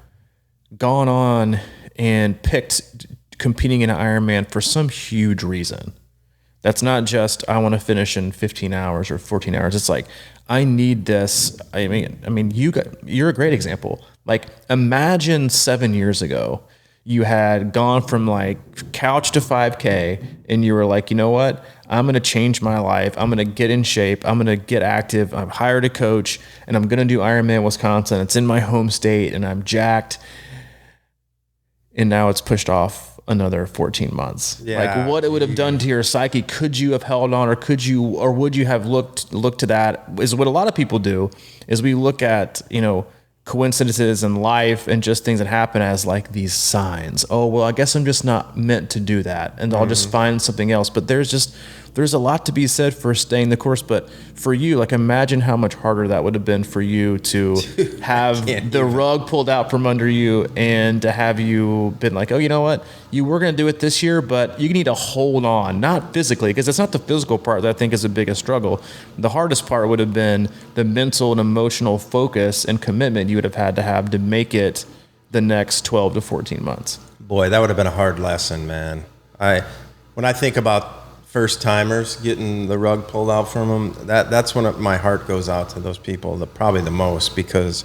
gone on and picked competing in an Ironman for some huge reason. That's not just, I want to finish in 15 hours or 14 hours. It's like, I need this. You're a great example. Like, imagine 7 years ago, you had gone from like couch to 5K and you were like, you know what? I'm going to change my life. I'm going to get in shape. I'm going to get active. I've hired a coach and I'm going to do Ironman Wisconsin. It's in my home state and I'm jacked. And now it's pushed off another 14 months. Yeah, like what it would have done to your psyche. Could you have held on, or would you have looked to that? Is what a lot of people do is we look at, coincidences in life and just things that happen as like these signs. Oh, well, I guess I'm just not meant to do that. And I'll just find something else. But there's a lot to be said for staying the course. But for you, like, imagine how much harder that would have been for you to have the rug pulled out from under you and to have you been like, oh, you know what? You were going to do it this year, but you need to hold on, not physically, because it's not the physical part that I think is the biggest struggle. The hardest part would have been the mental and emotional focus and commitment you would have had to have to make it the next 12 to 14 months. Boy, that would have been a hard lesson, man. When I think about first timers getting the rug pulled out from them, that's when my heart goes out to those people, probably the most, because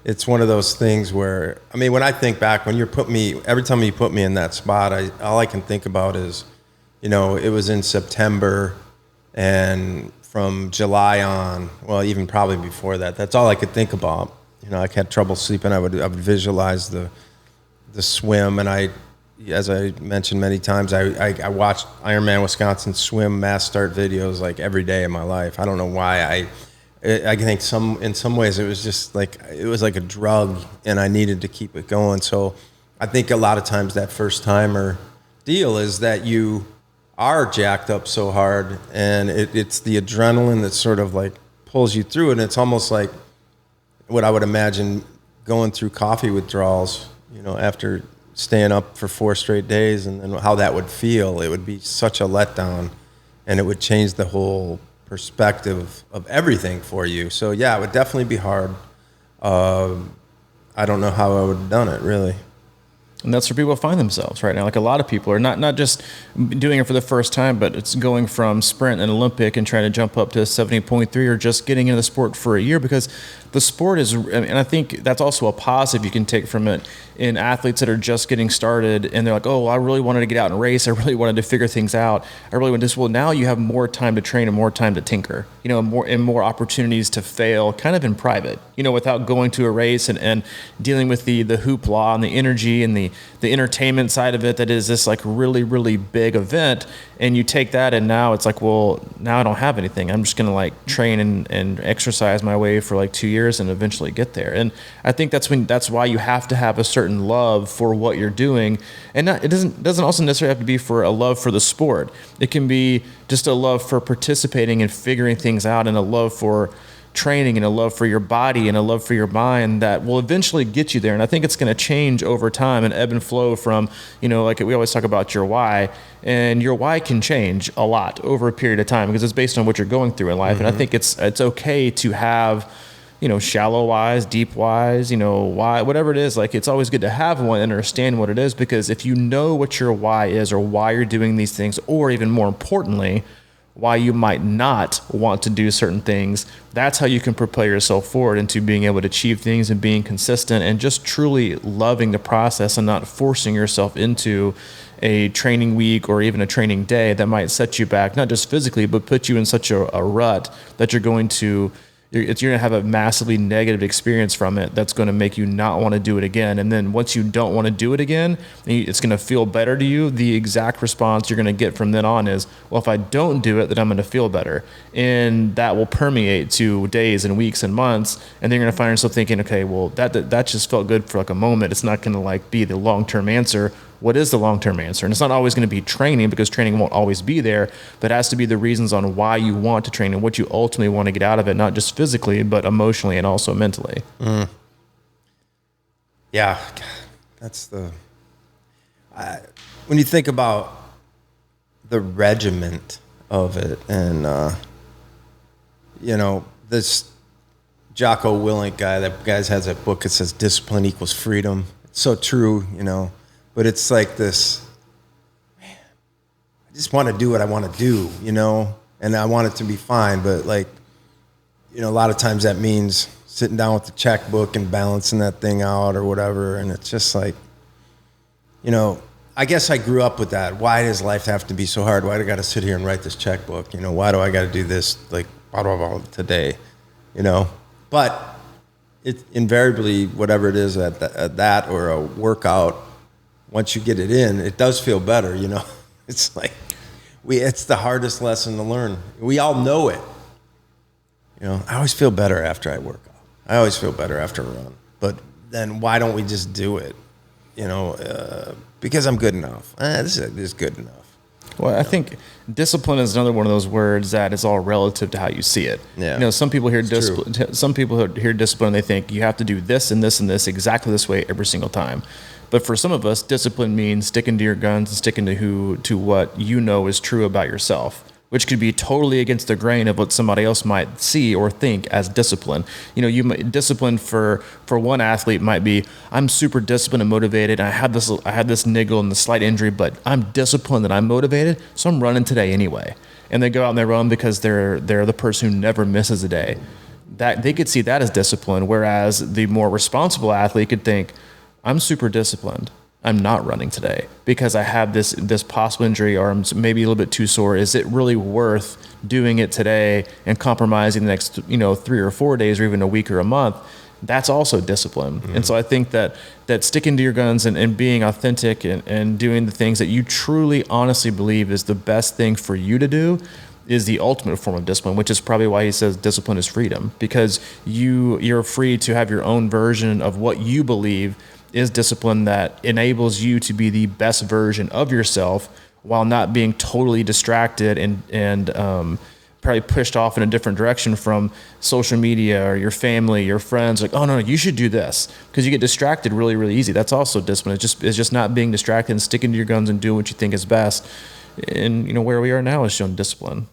it's one of those things where, when I think back, every time you put me in that spot, all I can think about is, it was in September, and from July on, well, even probably before that, that's all I could think about. I had trouble sleeping. I would visualize the swim, and as I mentioned many times, I watched Ironman Wisconsin swim mass start videos like every day of my life. I don't know why. I think in some ways it was just like, it was like a drug and I needed to keep it going. So I think a lot of times that first timer deal is that you are jacked up so hard and it's the adrenaline that sort of like pulls you through it. And it's almost like what I would imagine going through coffee withdrawals, after staying up for 4 straight days, and then how that would feel. It would be such a letdown, and it would change the whole perspective of everything for you. So yeah, it would definitely be hard. I don't know how I would have done it, really. And that's where people find themselves right now. Like, a lot of people are not just doing it for the first time, but it's going from sprint and Olympic and trying to jump up to 70.3, or just getting into the sport for a year, because the sport is, and I think that's also a positive you can take from it in athletes that are just getting started and they're like, oh, well, I really wanted to get out and race. I really wanted to figure things out. I really want this. Well, now you have more time to train and more time to tinker, more opportunities to fail kind of in private, without going to a race and dealing with the hoopla and the energy and the entertainment side of it that is this like really, really big event. And you take that and now it's like, well, now I don't have anything. I'm just going to like train and exercise my way for like 2 years and eventually get there. And I think that's why you have to have a certain love for what you're doing. And it doesn't also necessarily have to be for a love for the sport. It can be just a love for participating and figuring things out, and a love for training, and a love for your body, and a love for your mind that will eventually get you there. And I think it's going to change over time and ebb and flow from, like we always talk about your why, and your why can change a lot over a period of time because it's based on what you're going through in life. Mm-hmm. And I think it's okay to have, shallow whys, deep whys, why, whatever it is. Like, it's always good to have one and understand what it is, because if you know what your why is, or why you're doing these things, or even more importantly, why you might not want to do certain things, that's how you can propel yourself forward into being able to achieve things and being consistent and just truly loving the process and not forcing yourself into a training week or even a training day that might set you back, not just physically, but put you in such a rut that you're going to have a massively negative experience from it that's going to make you not want to do it again. And then once you don't want to do it again, it's going to feel better to you. The exact response you're going to get from then on is, well, if I don't do it, then I'm going to feel better. And that will permeate to days and weeks and months. And then you're going to find yourself thinking, okay, well, that just felt good for like a moment. It's not going to like be the long-term answer. what is the long-term answer? And it's not always going to be training, because training won't always be there, but it has to be the reasons on why you want to train and what you ultimately want to get out of it, not just physically, but emotionally and also mentally. Yeah, that's when you think about the regiment of it, and this Jocko Willink guy, that guy has that book that says discipline equals freedom. It's so true, but it's like this, man, I just want to do what I want to do, and I want it to be fine, but a lot of times that means sitting down with the checkbook and balancing that thing out or whatever, and it's just like, I guess I grew up with that. Why does life have to be so hard? Why do I got to sit here and write this checkbook? Why do I got to do this blah, blah, blah, today? But it invariably, whatever it is at that or a workout, once you get it in, it does feel better. It's like it's the hardest lesson to learn. We all know it. I always feel better after I work out. I always feel better after a run. But then why don't we just do it? Because I'm good enough. This is good enough. Well, I think discipline is another one of those words that is all relative to how you see it. Yeah. Some people hear discipline. Some people hear discipline and they think you have to do this and this and this exactly this way every single time. But for some of us, discipline means sticking to your guns and sticking to what is true about yourself, which could be totally against the grain of what somebody else might see or think as discipline. Discipline for one athlete might be, I'm super disciplined and motivated. And I had this niggle and the slight injury, but I'm disciplined and I'm motivated, so I'm running today anyway. And they go out and they run because they're the person who never misses a day. That they could see that as discipline, whereas the more responsible athlete could think, I'm super disciplined. I'm not running today because I have this possible injury, or I'm maybe a little bit too sore. Is it really worth doing it today and compromising the next 3 or 4 days or even a week or a month? That's also discipline. Mm-hmm. And so I think that sticking to your guns and being authentic and doing the things that you truly honestly believe is the best thing for you to do is the ultimate form of discipline, which is probably why he says discipline is freedom, because you're free to have your own version of what you believe is discipline that enables you to be the best version of yourself while not being totally distracted and probably pushed off in a different direction from social media or your family, your friends. Like, oh no, you should do this, because you get distracted really, really easy. That's also discipline. It's just not being distracted and sticking to your guns and doing what you think is best. And where we are now is showing discipline.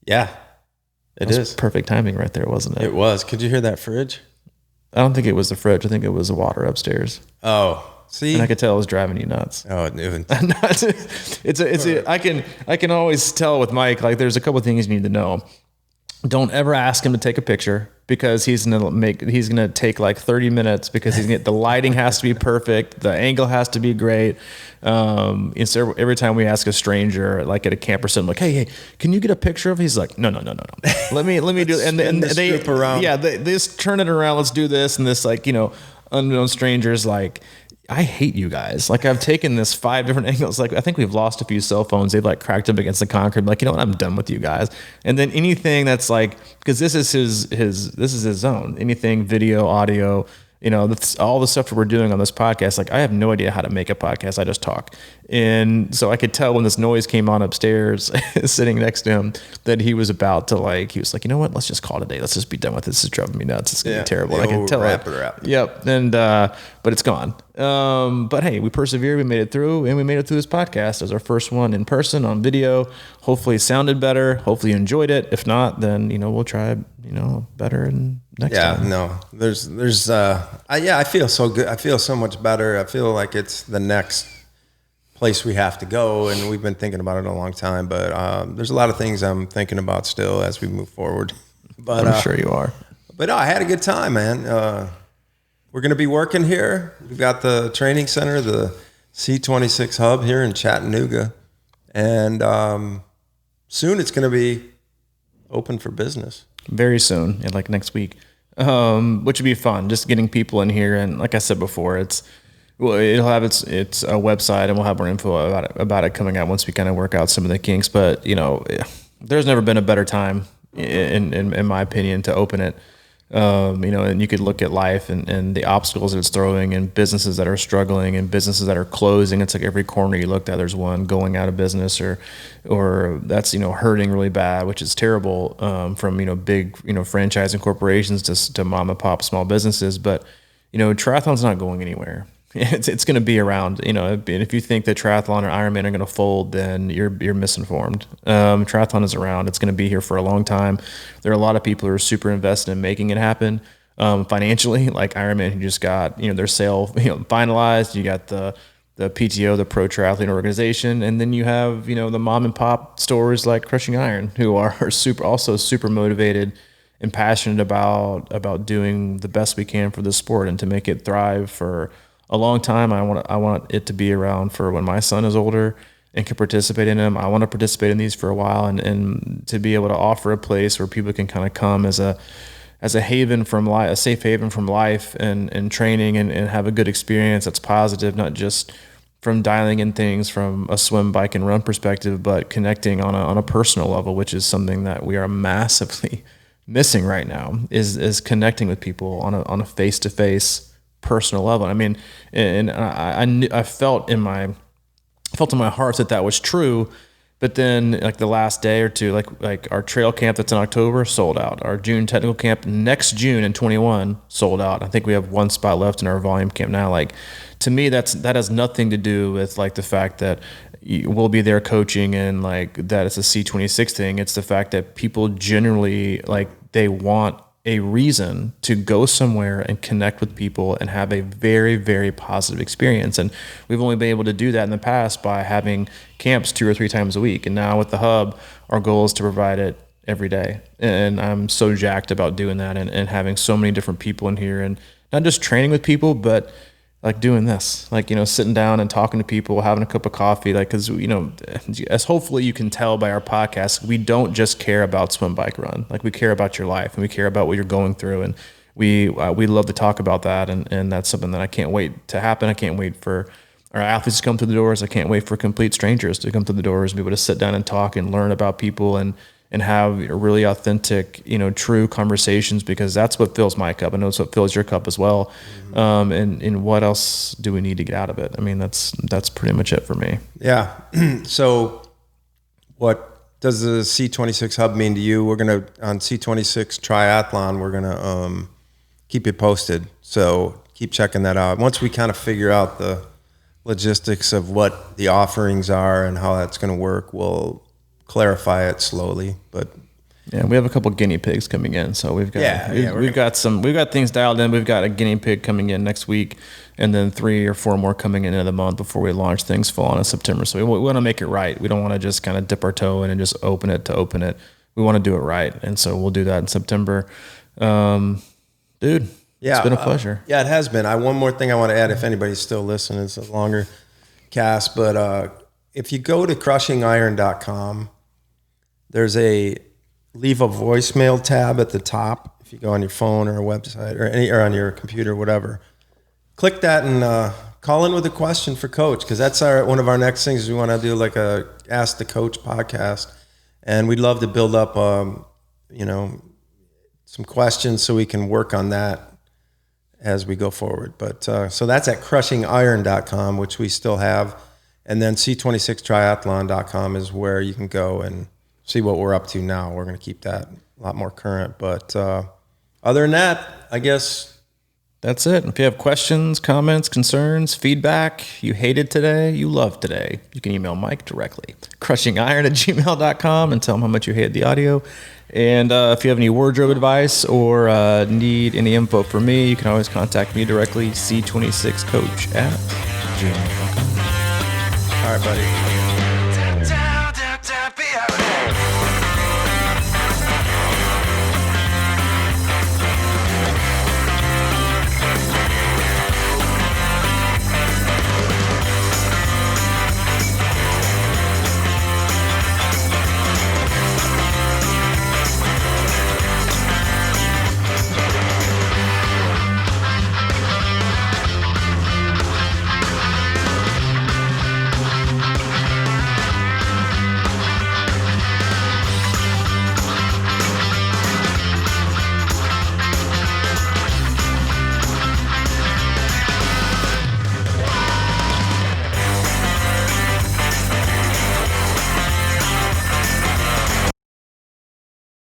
Yeah, it is perfect timing right there, wasn't it? It was. Could you hear that fridge? I don't think it was the fridge. I think it was the water upstairs. Oh, see, and I could tell it was driving you nuts. Oh, it knew. I can always tell with Mike. Like, there's a couple of things you need to know. Don't ever ask him to take a picture, because he's gonna take like 30 minutes, because the lighting has to be perfect, the angle has to be great. And so every time we ask a stranger, like at a camp or something, like, hey, can you get a picture of it? He's like, no. Let me do it. And they just turn it around. Let's do this. And this, unknown strangers, like, I hate you guys. Like, I've taken this 5 different angles. Like, I think we've lost a few cell phones. They've cracked them against the concrete. Like, what? I'm done with you guys. And then anything that's because this is his zone. Anything video, audio, that's all the stuff that we're doing on this podcast. Like, I have no idea how to make a podcast. I just talk. And so I could tell when this noise came on upstairs, sitting next to him, that he was about to he was like, you know what? Let's just call it a day. Let's just be done with this. This is driving me nuts. It's gonna be terrible. And I can tell wrap it. It up. Yep. And but it's gone. But hey, we persevered. We made it through, and we made it through this podcast as our first one in person on video. Hopefully, it sounded better. Hopefully, you enjoyed it. If not, then we'll try better and next time. Yeah. No. I feel so good. I feel so much better. I feel like it's the next place we have to go, and we've been thinking about it a long time. But there's a lot of things I'm thinking about still as we move forward. But I'm sure you are. But no, I had a good time, man. We're going to be working here. We've got the training center, the C26 hub here in Chattanooga, and soon it's going to be open for business. Very soon, like next week, which would be fun. Just getting people in here, and like I said before, it'll have its website, and we'll have more info about it coming out once we kind of work out some of the kinks. But there's never been a better time, in my opinion, to open it. And you could look at life and the obstacles that it's throwing, and businesses that are struggling and businesses that are closing. It's like every corner you looked at, there's one going out of business or that's, hurting really bad, which is terrible, from, big, franchising corporations to mom and pop small businesses. But, triathlon's not going anywhere. It's going to be around, and if you think that triathlon or Ironman are going to fold, then you're misinformed. Triathlon is around. It's going to be here for a long time. There are a lot of people who are super invested in making it happen, financially, like Ironman, who just got, their sale, finalized. You got the PTO, the Pro Triathlon Organization. And then you have, the mom and pop stores like Crushing Iron, who are super motivated and passionate about doing the best we can for the sport and to make it thrive for a long time. I want it to be around for when my son is older and can participate in them. I want to participate in these for a while and to be able to offer a place where people can kind of come as a haven from life, a safe haven from life and training and have a good experience that's positive, not just from dialing in things from a swim, bike, and run perspective, but connecting on a personal level, which is something that we are massively missing right now, is connecting with people on a face-to-face personal level. I mean, and I felt in my heart that was true. But then, like the last day or two, like our trail camp that's in October sold out. Our June technical camp next June in 21 sold out. I think we have one spot left in our volume camp now. Like, to me, that has nothing to do with like the fact that we'll be there coaching and like that it's a C26 thing. It's the fact that people generally, like, they want a reason to go somewhere and connect with people and have a very, very positive experience. And we've only been able to do that in the past by having camps 2 or 3 times a week. And now with the hub, our goal is to provide it every day. And I'm so jacked about doing that and having so many different people in here and not just training with people, but like doing this, like, sitting down and talking to people, having a cup of coffee, like, cause as hopefully you can tell by our podcast, we don't just care about swim, bike, run. Like, we care about your life and we care about what you're going through. And we love to talk about that. And that's something that I can't wait to happen. I can't wait for our athletes to come through the doors. I can't wait for complete strangers to come through the doors and be able to sit down and talk and learn about people and have really authentic, true conversations, because that's what fills my cup. I know it's what fills your cup as well. And what else do we need to get out of it? I mean, that's pretty much it for me. Yeah. So what does the C26 hub mean to you? We're going to, on C26 Triathlon, we're going to keep you posted. So keep checking that out. Once we kind of figure out the logistics of what the offerings are and how that's going to work, we'll clarify it slowly. But yeah, we have a couple guinea pigs coming in, so we've got we've got things dialed in. We've got a guinea pig coming in next week, and then 3 or 4 more coming in the month before we launch things full on in September. So we want to make it right. We don't want to just kind of dip our toe in and just open it. We want to do it right, and so we'll do that in September. Dude, yeah, it's been a pleasure. Yeah, it has been. One more thing I want to add, if anybody's still listening, it's a longer cast, but if you go to crushingiron.com, there's a leave a voicemail tab at the top. If you go on your phone or a website or on your computer, whatever, click that and call in with a question for Coach, because that's one of our next things. We want to do like a Ask the Coach podcast, and we'd love to build up, some questions so we can work on that as we go forward. But so that's at crushingiron.com, which we still have, and then C26triathlon.com is where you can go and see what we're up to now. We're going to keep that a lot more current. But other than that, I guess that's it. If you have questions, comments, concerns, feedback, you hated today, you loved today, you can email Mike directly, crushingiron@gmail.com, and tell him how much you hated the audio. And if you have any wardrobe advice or need any info from me, you can always contact me directly, C26coach@gmail.com. All right, buddy.